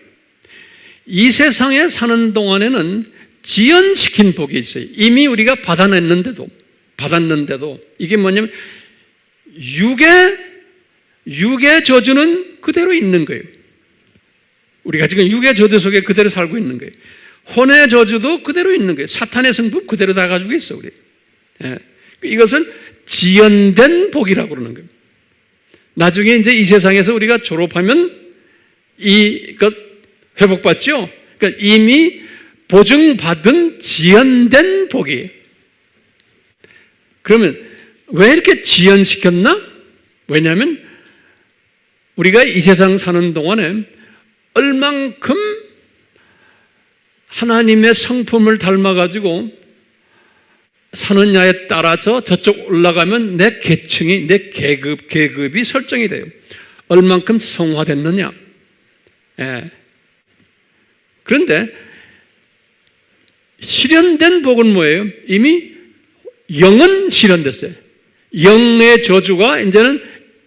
이 세상에 사는 동안에는 지연시킨 복이 있어요. 이미 우리가 받았는데도 이게 뭐냐면 육의 저주는 그대로 있는 거예요. 우리가 지금 육의 저주 속에 그대로 살고 있는 거예요. 혼의 저주도 그대로 있는 거예요. 사탄의 성품 그대로 다 가지고 있어, 우리. 예. 이것을 지연된 복이라고 그러는 거예요. 나중에 이제 이 세상에서 우리가 졸업하면 이것 회복받죠? 그러니까 이미 보증받은 지연된 복이에요. 그러면 왜 이렇게 지연시켰나? 왜냐하면 우리가 이 세상 사는 동안에 얼만큼 하나님의 성품을 닮아가지고 사느냐에 따라서 저쪽 올라가면 내 계층이, 내 계급이 설정이 돼요. 얼만큼 성화됐느냐. 예. 그런데 실현된 복은 뭐예요? 이미 영은 실현됐어요. 영의 저주가 이제는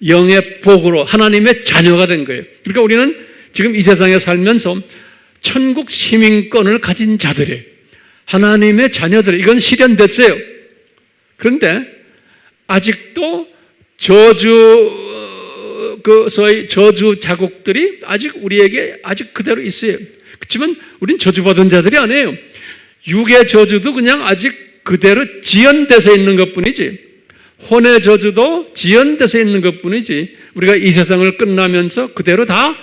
영의 복으로 하나님의 자녀가 된 거예요. 그러니까 우리는 지금 이 세상에 살면서 천국 시민권을 가진 자들이에요. 하나님의 자녀들, 이건 실현됐어요. 그런데 아직도 소위 저주 자국들이 아직 우리에게 아직 그대로 있어요. 그렇지만 우린 저주받은 자들이 아니에요. 육의 저주도 그냥 아직 그대로 지연돼서 있는 것 뿐이지, 혼의 저주도 지연돼서 있는 것 뿐이지, 우리가 이 세상을 끝나면서 그대로 다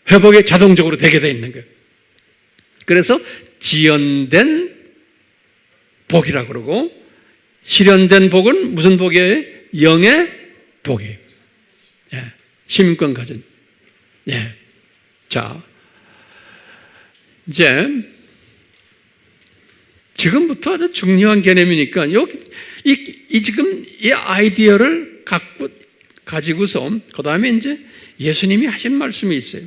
회복이 자동적으로 되게 돼 있는 거예요. 그래서 지연된 복이라고 그러고, 실현된 복은 무슨 복이에요? 영의 복이에요. 예. 시민권 가진. 예. 자, 이제 지금부터 아주 중요한 개념이니까 지금 이 아이디어를 가지고서 그 다음에 이제 예수님이 하신 말씀이 있어요.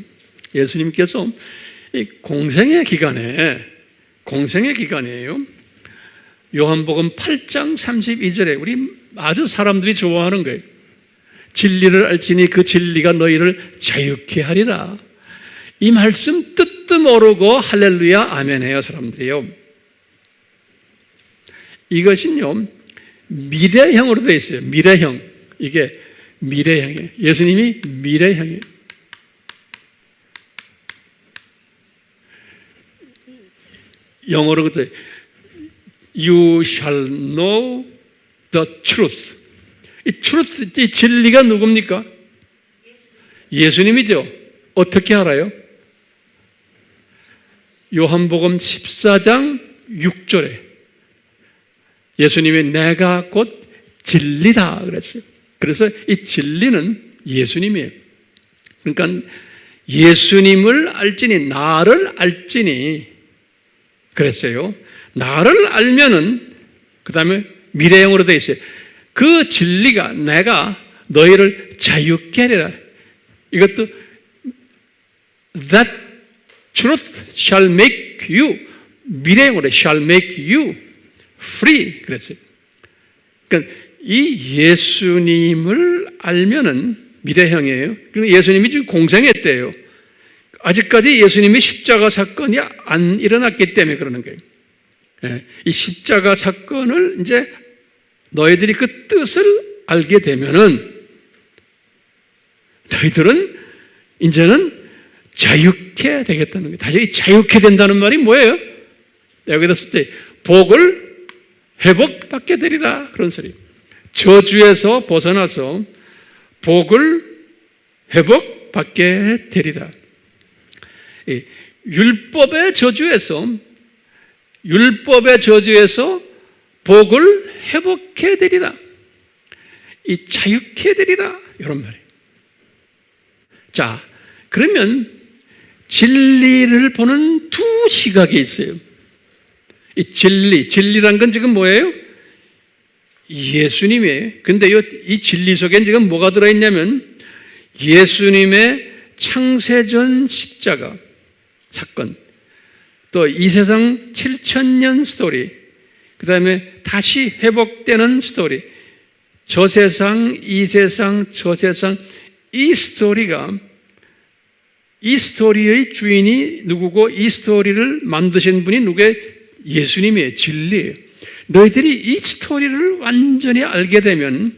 예수님께서 이 공생의 기간이에요. 요한복음 8장 32절에 우리 아주 사람들이 좋아하는 거예요. 진리를 알지니 그 진리가 너희를 자유케 하리라. 이 말씀 뜻도 모르고 할렐루야 아멘 해요, 사람들이요. 이것은요, 미래형으로 되어 있어요. 미래형. 이게 미래형이에요. 예수님이 미래형이에요. 영어로 그때 You shall know the truth. 이 truth, 이 진리가 누굽니까? 예수님이죠. 어떻게 알아요? 요한복음 14장 6절에 예수님이 내가 곧 진리다 그랬어요. 그래서 이 진리는 예수님이에요. 그러니까 예수님을 알지니, 나를 알지니 그랬어요. 나를 알면은 그 다음에 미래형으로 되어 있어요. 그 진리가 내가 너희를 자유케 하리라. 이것도 That truth shall make you, 미래형으로 shall make you free 그랬어요. 그러니까 이 예수님을 알면은 미래형이에요. 그리고 예수님이 지금 공생했대요. 아직까지 예수님이 십자가 사건이 안 일어났기 때문에 그러는 거예요. 이 십자가 사건을 이제 너희들이 그 뜻을 알게 되면은 너희들은 이제는 자유케 되겠다는 거예요. 다시 자유케 된다는 말이 뭐예요? 여기다 쓸 때 복을 회복받게 되리라 그런 소리. 저주에서 벗어나서 복을 회복받게 되리라. 율법의 저주에서 복을 회복해 되리라. 이 자유케 되리라. 이런 말이에요. 자, 그러면 진리를 보는 두 시각이 있어요. 이 진리란 건 지금 뭐예요? 예수님이에요. 근데 이 진리 속엔 지금 뭐가 들어있냐면 예수님의 창세전 십자가 사건, 또 이 세상 7,000년 스토리, 그 다음에 다시 회복되는 스토리, 저 세상, 이 세상, 저 세상, 이 스토리의 주인이 누구고 이 스토리를 만드신 분이 누구예요? 예수님이에요. 진리예요. 너희들이 이 스토리를 완전히 알게 되면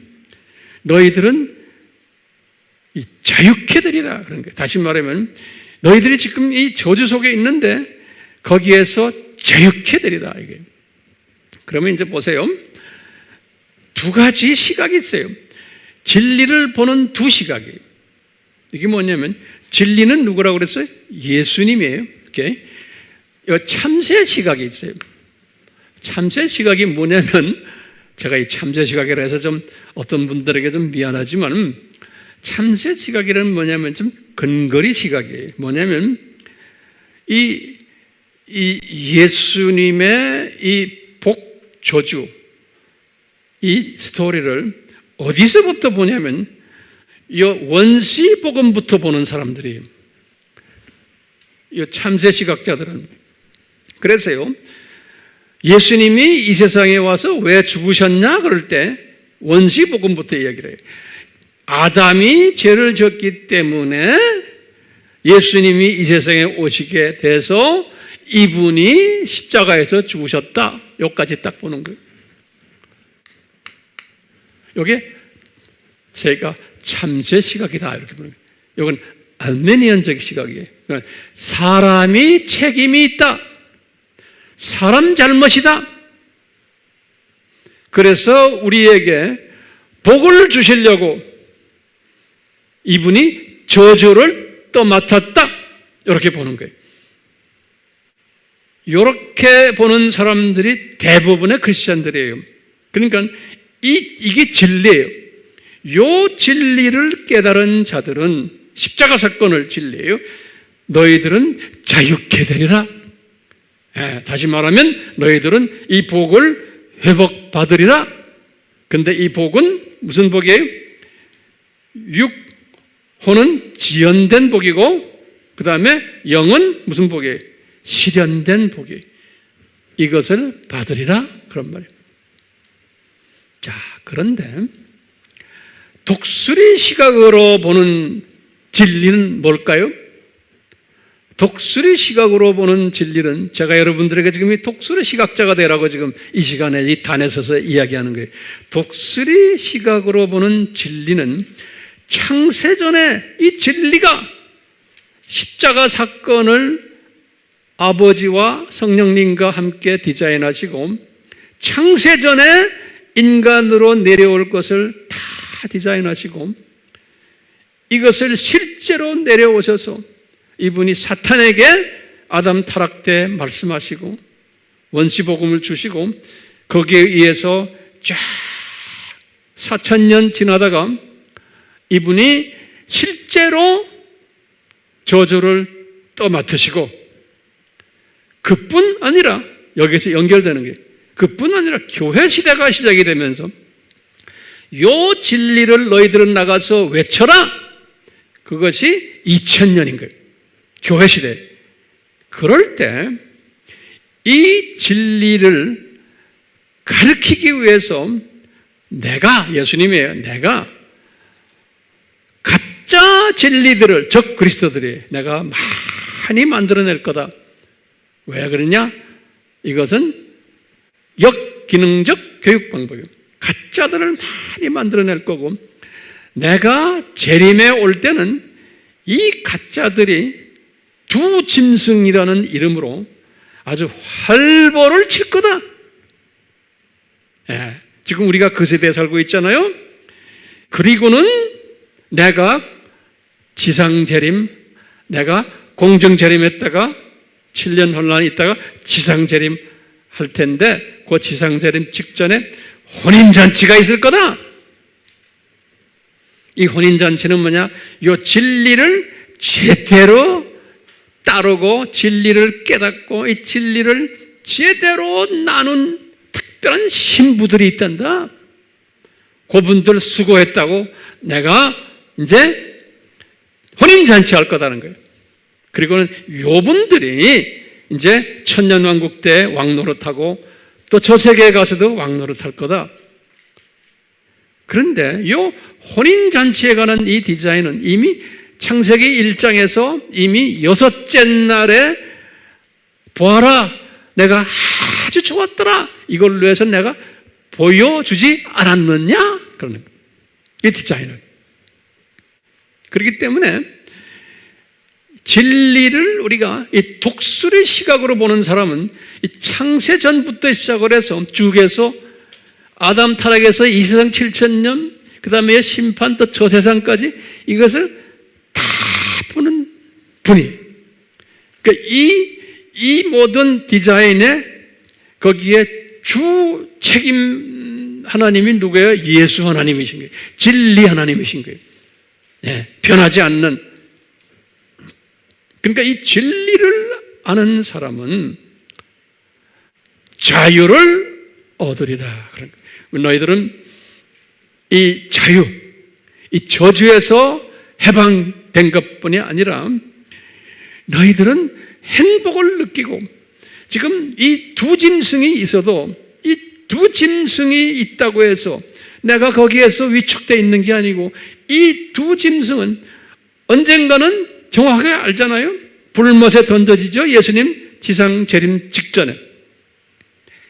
너희들은 자유케 되리라 그런 거예요. 다시 말하면 너희들이 지금 이 저주 속에 있는데 거기에서 자유케 되리라 이게. 그러면 이제 보세요. 두 가지 시각이 있어요. 진리를 보는 두 시각이에요. 이게 뭐냐면 진리는 누구라고 그랬어요? 예수님이에요. 오케이? 참새 시각이 있어요. 참새 시각이 뭐냐면 제가 이 참새 시각이라 해서 좀 어떤 분들에게 좀 미안하지만 참새 시각이란 뭐냐면 좀 근거리 시각이에요. 뭐냐면 이 예수님의 이 복저주 이 스토리를 어디서부터 보냐면 이 원시복음부터 보는 사람들이에요. 이 참새 시각자들은. 그래서요, 예수님이 이 세상에 와서 왜 죽으셨냐 그럴 때 원시복음부터 이야기를 해요. 아담이 죄를 졌기 때문에 예수님이 이 세상에 오시게 돼서 이분이 십자가에서 죽으셨다. 여기까지 딱 보는 거예요. 이게 제가 참새 시각이다 이렇게 보는 거예요. 이건 알메니안적 시각이에요. 그러니까 사람이 책임이 있다. 사람 잘못이다. 그래서 우리에게 복을 주시려고 이분이 저주를 떠맡았다. 이렇게 보는 거예요. 이렇게 보는 사람들이 대부분의 크리스찬들이에요. 그러니까 이게 진리예요. 이 진리를 깨달은 자들은 십자가 사건을 진리예요. 너희들은 자유케 되리라. 다시 말하면 너희들은 이 복을 회복받으리라. 근데 이 복은 무슨 복이에요? 육혼은 지연된 복이고 그 다음에 영은 무슨 복이에요? 실현된 복이에요. 이것을 받으리라 그런 말이에요. 자, 그런데 독수리 시각으로 보는 진리는 뭘까요? 독수리 시각으로 보는 진리는 제가 여러분들에게 지금 이 독수리 시각자가 되라고 지금 이 시간에 이 단에 서서 이야기하는 거예요. 독수리 시각으로 보는 진리는 창세전에 이 진리가 십자가 사건을 아버지와 성령님과 함께 디자인하시고 창세전에 인간으로 내려올 것을 다 디자인하시고 이것을 실제로 내려오셔서 이분이 사탄에게 아담 타락 때 말씀하시고 원시복음을 주시고 거기에 의해서 쫙 4,000년 지나다가 이분이 실제로 저주를 떠맡으시고 그뿐 아니라 여기서 연결되는 게 그뿐 아니라 교회 시대가 시작이 되면서 요 진리를 너희들은 나가서 외쳐라. 그것이 2000년인 거예요. 교회 시대. 그럴 때 이 진리를 가르치기 위해서 예수님이에요. 내가 가짜 진리들을, 적 그리스도들이 내가 많이 만들어낼 거다. 왜 그러냐? 이것은 역기능적 교육 방법이에요. 가짜들을 많이 만들어낼 거고, 내가 재림에 올 때는 이 가짜들이 두 짐승이라는 이름으로 아주 활보를 칠 거다. 예, 지금 우리가 그 세대에 살고 있잖아요. 그리고는 내가 지상재림, 내가 공정재림했다가 7년 혼란이 있다가 지상재림 할 텐데, 그 지상재림 직전에 혼인잔치가 있을 거다. 이 혼인잔치는 뭐냐? 이 진리를 제대로 따르고 진리를 깨닫고 이 진리를 제대로 나눈 특별한 신부들이 있단다. 그분들 수고했다고 내가 이제 혼인잔치 할 거다는 거예요. 그리고는 요분들이 이제 천년왕국 때 왕노릇하고 또 저 세계에 가서도 왕노릇할 거다. 그런데 이 혼인잔치에 관한 이 디자인은 이미 창세기 1장에서 이미 6째 날에 보아라, 내가 아주 좋았더라, 이걸로 해서 내가 보여주지 않았느냐? 그러는 거예요. 이 디자인을. 그렇기 때문에 진리를 우리가 이 독수리 시각으로 보는 사람은 이 창세 전부터 시작을 해서 쭉에서 아담 타락에서 이 세상 7,000년, 그 다음에 심판 또 저 세상까지 이것을 다 보는 분이. 그러니까 이 모든 디자인에 거기에 주 책임 하나님이 누구예요? 예수 하나님이신 거예요. 진리 하나님이신 거예요. 네, 변하지 않는. 그러니까 이 진리를 아는 사람은 자유를 얻으리라. 너희들은 이 자유, 이 저주에서 해방된 것뿐이 아니라 너희들은 행복을 느끼고, 지금 이 두 짐승이 있어도 이 두 짐승이 있다고 해서 내가 거기에서 위축되어 있는 게 아니고, 이 두 짐승은 언젠가는 정확하게 알잖아요. 불못에 던져지죠. 예수님 지상 재림 직전에.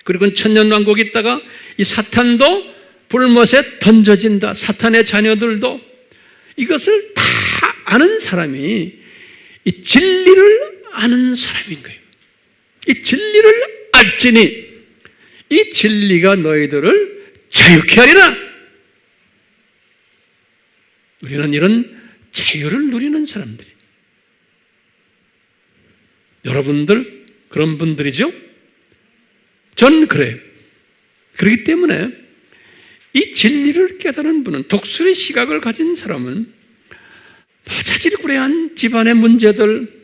그리고 천년왕국이 있다가 이 사탄도 불못에 던져진다. 사탄의 자녀들도. 이것을 다 아는 사람이 이 진리를 아는 사람인 거예요. 이 진리를 알지니 이 진리가 너희들을 자유케 하리라. 우리는 이런 자유를 누리는 사람들이. 여러분들 그런 분들이죠? 전 그래요. 그렇기 때문에 이 진리를 깨달은 분은, 독수리 시각을 가진 사람은 자질구레한 집안의 문제들,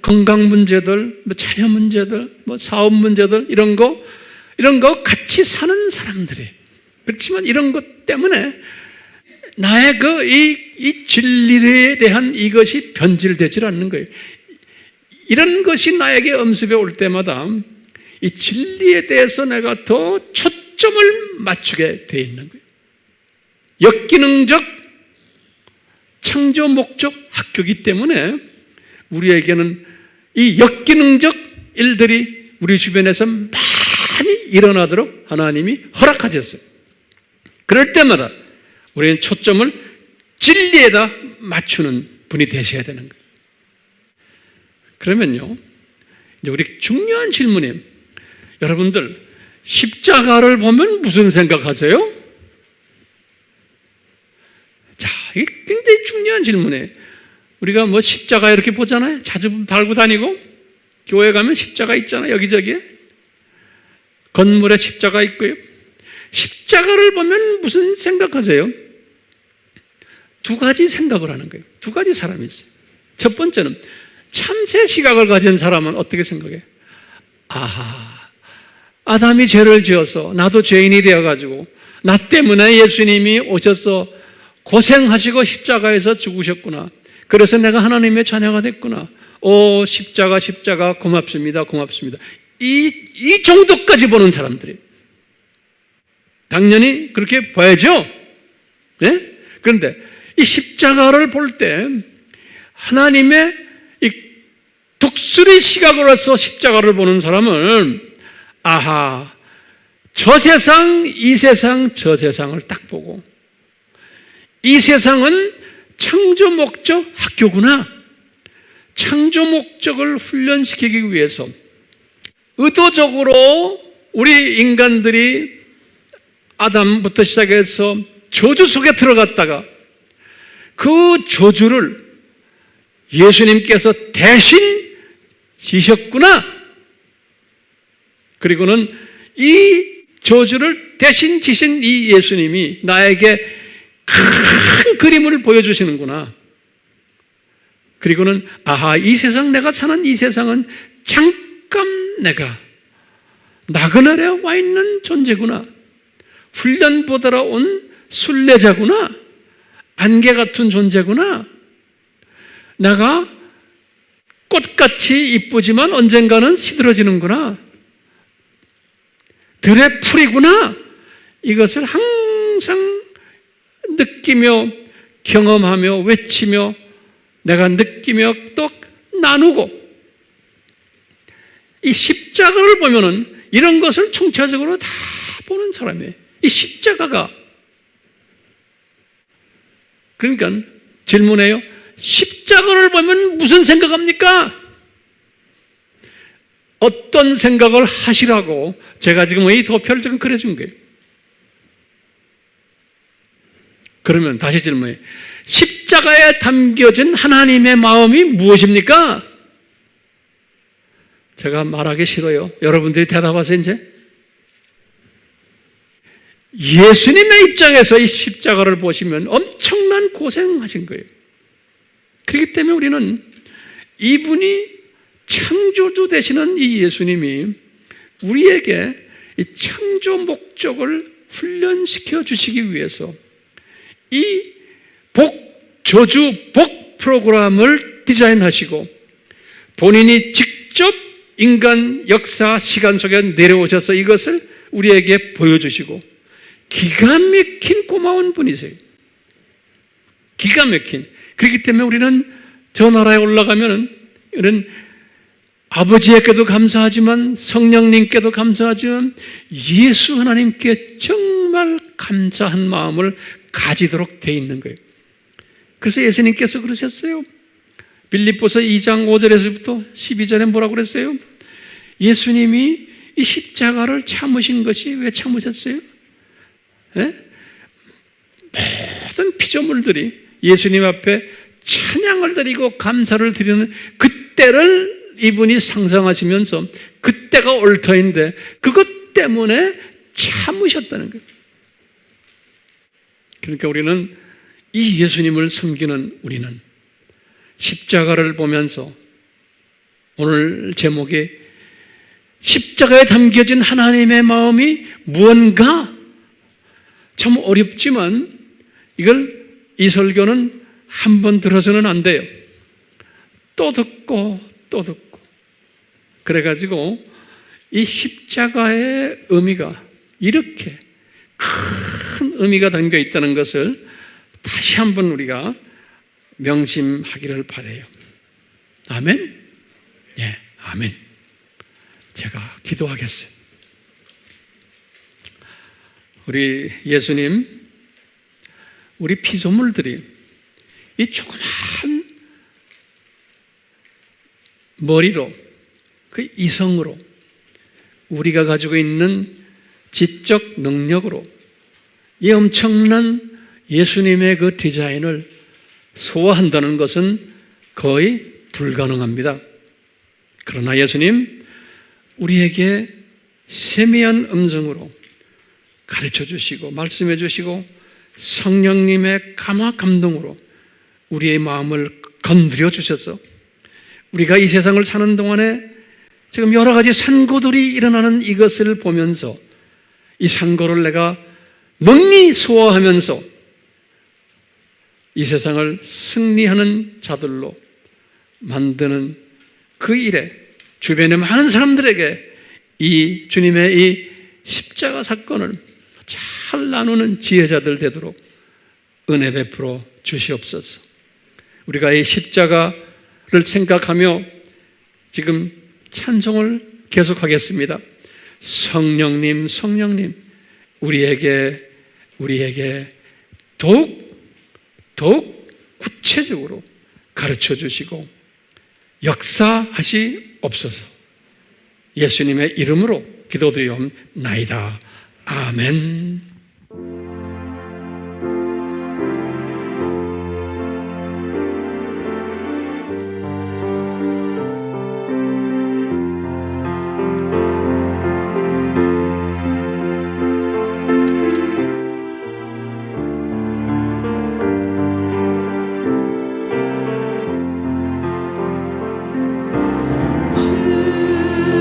건강 문제들, 자녀 문제들, 사업 문제들, 이런 거 같이 사는 사람들이. 그렇지만 이런 것 때문에 나의 이 진리에 대한 이것이 변질되질 않는 거예요. 이런 것이 나에게 엄습해 올 때마다 이 진리에 대해서 내가 더 초점을 맞추게 돼 있는 거예요. 역기능적 창조 목적 학교이기 때문에 우리에게는 이 역기능적 일들이 우리 주변에서 많이 일어나도록 하나님이 허락하셨어요. 그럴 때마다 우리는 초점을 진리에다 맞추는 분이 되셔야 되는 거예요. 그러면요, 이제 우리 중요한 질문이에요. 여러분들, 십자가를 보면 무슨 생각하세요? 자, 이게 굉장히 중요한 질문이에요. 우리가 십자가 이렇게 보잖아요. 자주 달고 다니고, 교회 가면 십자가 있잖아요. 여기저기에. 건물에 십자가 있고요. 십자가를 보면 무슨 생각하세요? 두 가지 생각을 하는 거예요. 두 가지 사람이 있어요. 첫 번째는 참새 시각을 가진 사람은 어떻게 생각해요? 아하, 아담이 죄를 지어서 나도 죄인이 되어가지고 나 때문에 예수님이 오셔서 고생하시고 십자가에서 죽으셨구나. 그래서 내가 하나님의 자녀가 됐구나. 오, 십자가 고맙습니다. 이 정도까지 보는 사람들이. 당연히 그렇게 봐야죠. 네? 그런데 이 십자가를 볼 때 하나님의 이 독수리 시각으로서 십자가를 보는 사람은 아하, 저 세상, 이 세상, 저 세상을 딱 보고 이 세상은 창조 목적 학교구나. 창조 목적을 훈련시키기 위해서 의도적으로 우리 인간들이 아담부터 시작해서 저주 속에 들어갔다가 그 저주를 예수님께서 대신 지셨구나. 그리고는 이 저주를 대신 지신 이 예수님이 나에게 큰 그림을 보여주시는구나. 그리고는 아하, 이 세상, 내가 사는 이 세상은 잠깐 내가 나그네에 와 있는 존재구나. 훈련받으러 온 순례자구나. 안개 같은 존재구나. 내가 꽃같이 이쁘지만 언젠가는 시들어지는구나. 들의 풀이구나. 이것을 항상 느끼며 경험하며 외치며 내가 느끼며 또 나누고, 이 십자가를 보면은 이런 것을 총체적으로 다 보는 사람이에요. 이 십자가가. 그러니까 질문해요. 십자가를 보면 무슨 생각합니까? 어떤 생각을 하시라고 제가 지금 이 도표를 지금 그려준 거예요. 그러면 다시 질문해요. 십자가에 담겨진 하나님의 마음이 무엇입니까? 제가 말하기 싫어요. 여러분들이 대답하세요. 이제 예수님의 입장에서 이 십자가를 보시면 엄청난 고생하신 거예요. 그렇기 때문에 우리는 이분이 창조주 되시는 이 예수님이 우리에게 이 창조 목적을 훈련시켜 주시기 위해서 이 저주 복 프로그램을 디자인하시고 본인이 직접 인간 역사 시간 속에 내려오셔서 이것을 우리에게 보여주시고 기가 막힌 고마운 분이세요. 기가 막힌. 그렇기 때문에 우리는 저 나라에 올라가면은 이런 아버지에게도 감사하지만 성령님께도 감사하지만 예수 하나님께 정말 감사한 마음을 가지도록 돼 있는 거예요. 그래서 예수님께서 그러셨어요. 빌립보서 2장 5절에서부터 12절에 뭐라고 그랬어요? 예수님이 이 십자가를 참으신 것이 왜 참으셨어요? 네? 모든 피조물들이 예수님 앞에 찬양을 드리고 감사를 드리는 그때를 이분이 상상하시면서 그때가 올 터인데 그것 때문에 참으셨다는 거예요. 그러니까 우리는 이 예수님을 섬기는 우리는 십자가를 보면서 오늘 제목이 십자가에 담겨진 하나님의 마음이 무언가 참 어렵지만 이 설교는 한 번 들어서는 안 돼요. 또 듣고 또 듣고. 그래가지고 이 십자가의 의미가 이렇게 큰 의미가 담겨 있다는 것을 다시 한번 우리가 명심하기를 바라요. 아멘? 예, 아멘. 제가 기도하겠어요. 우리 예수님, 우리 피조물들이 이 조그만 머리로, 그 이성으로, 우리가 가지고 있는 지적 능력으로 이 엄청난 예수님의 그 디자인을 소화한다는 것은 거의 불가능합니다. 그러나 예수님, 우리에게 세미한 음성으로 가르쳐 주시고 말씀해 주시고 성령님의 감화 감동으로 우리의 마음을 건드려 주셔서 우리가 이 세상을 사는 동안에 지금 여러 가지 산고들이 일어나는 이것을 보면서 이 산고를 내가 능히 소화하면서 이 세상을 승리하는 자들로 만드는 그 일에 주변의 많은 사람들에게 이 주님의 이 십자가 사건을 잘 잘 나누는 지혜자들 되도록 은혜 베풀어 주시옵소서. 우리가 이 십자가를 생각하며 지금 찬송을 계속하겠습니다. 성령님, 성령님, 우리에게 더욱 구체적으로 가르쳐 주시고 역사하시옵소서. 예수님의 이름으로 기도드리옵나이다. 아멘.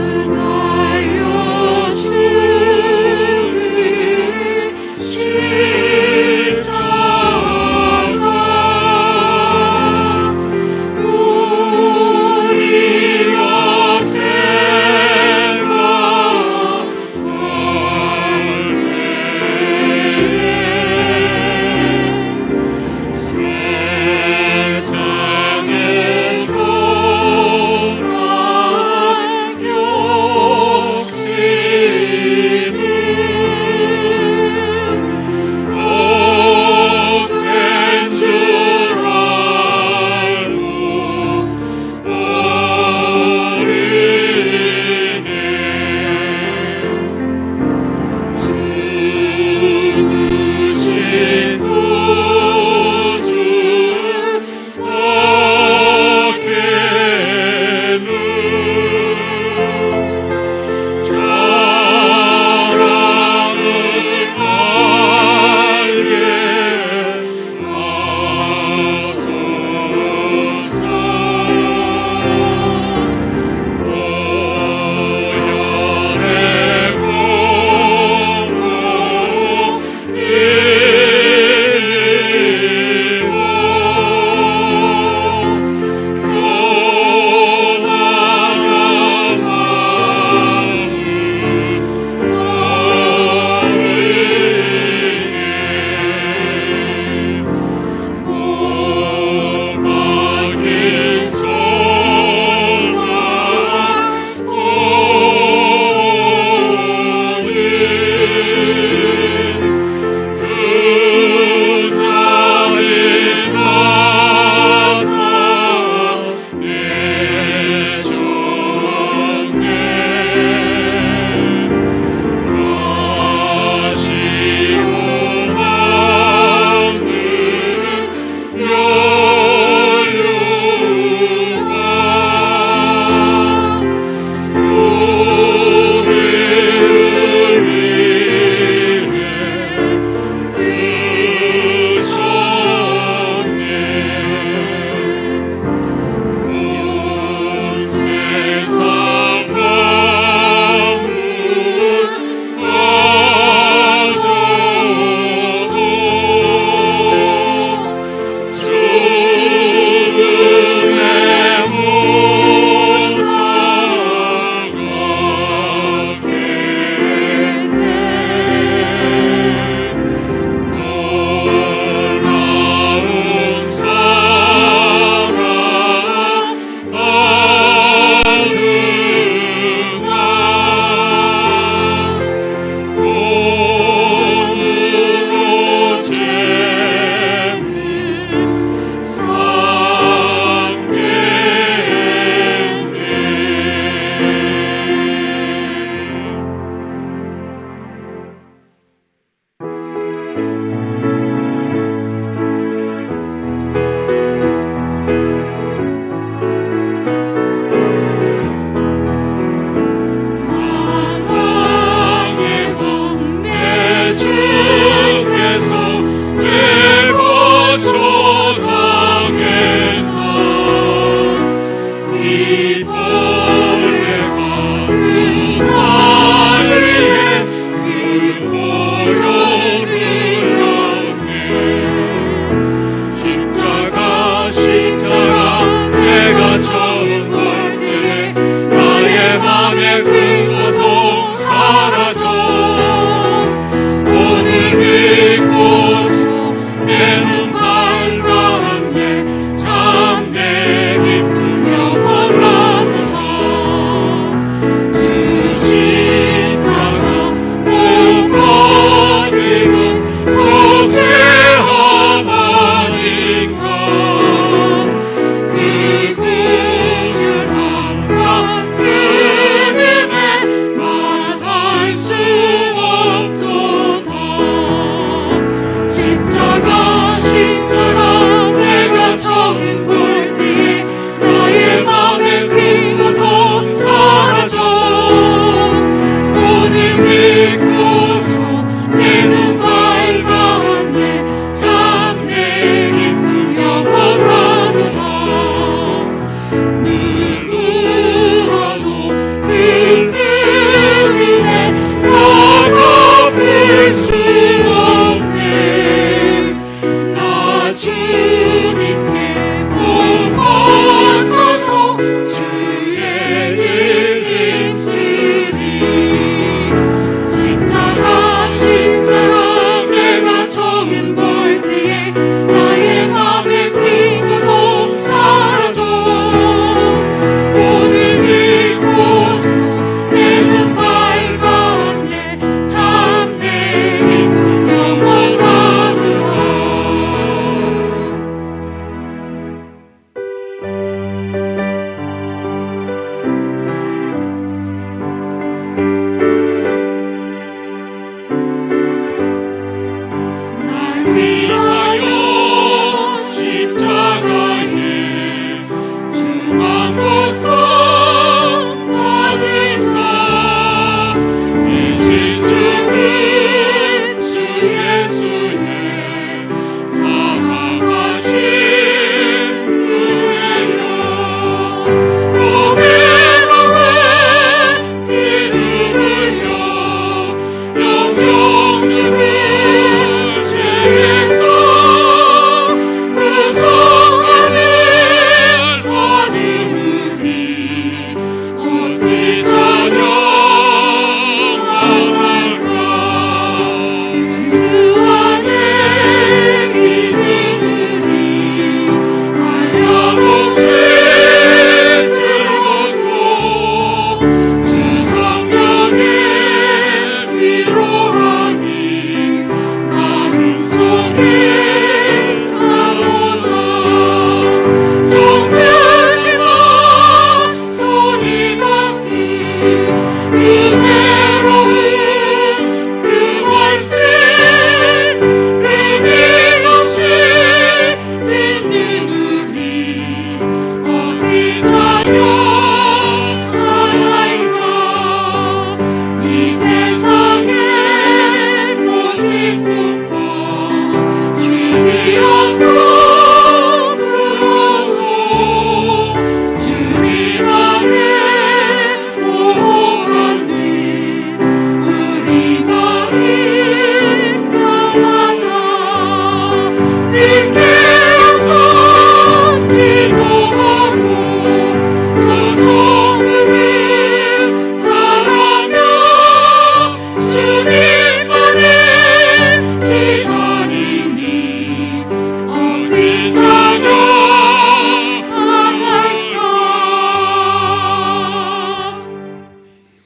주다여 주를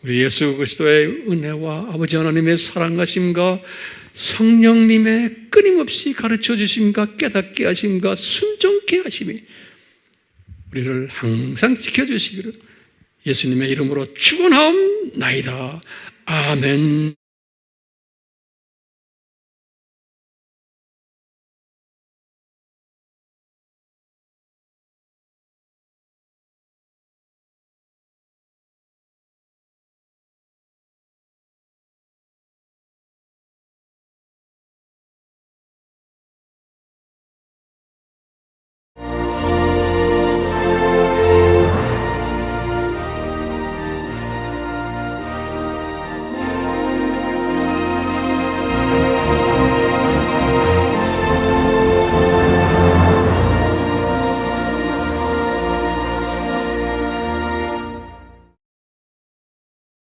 우리 예수 그리스도의 은혜와 아버지 하나님의 사랑하심과 성령님의 끊임없이 가르쳐 주심과 깨닫게 하심과 순종케 하심이 우리를 항상 지켜주시기를 예수님의 이름으로 축원하옵나이다. 아멘.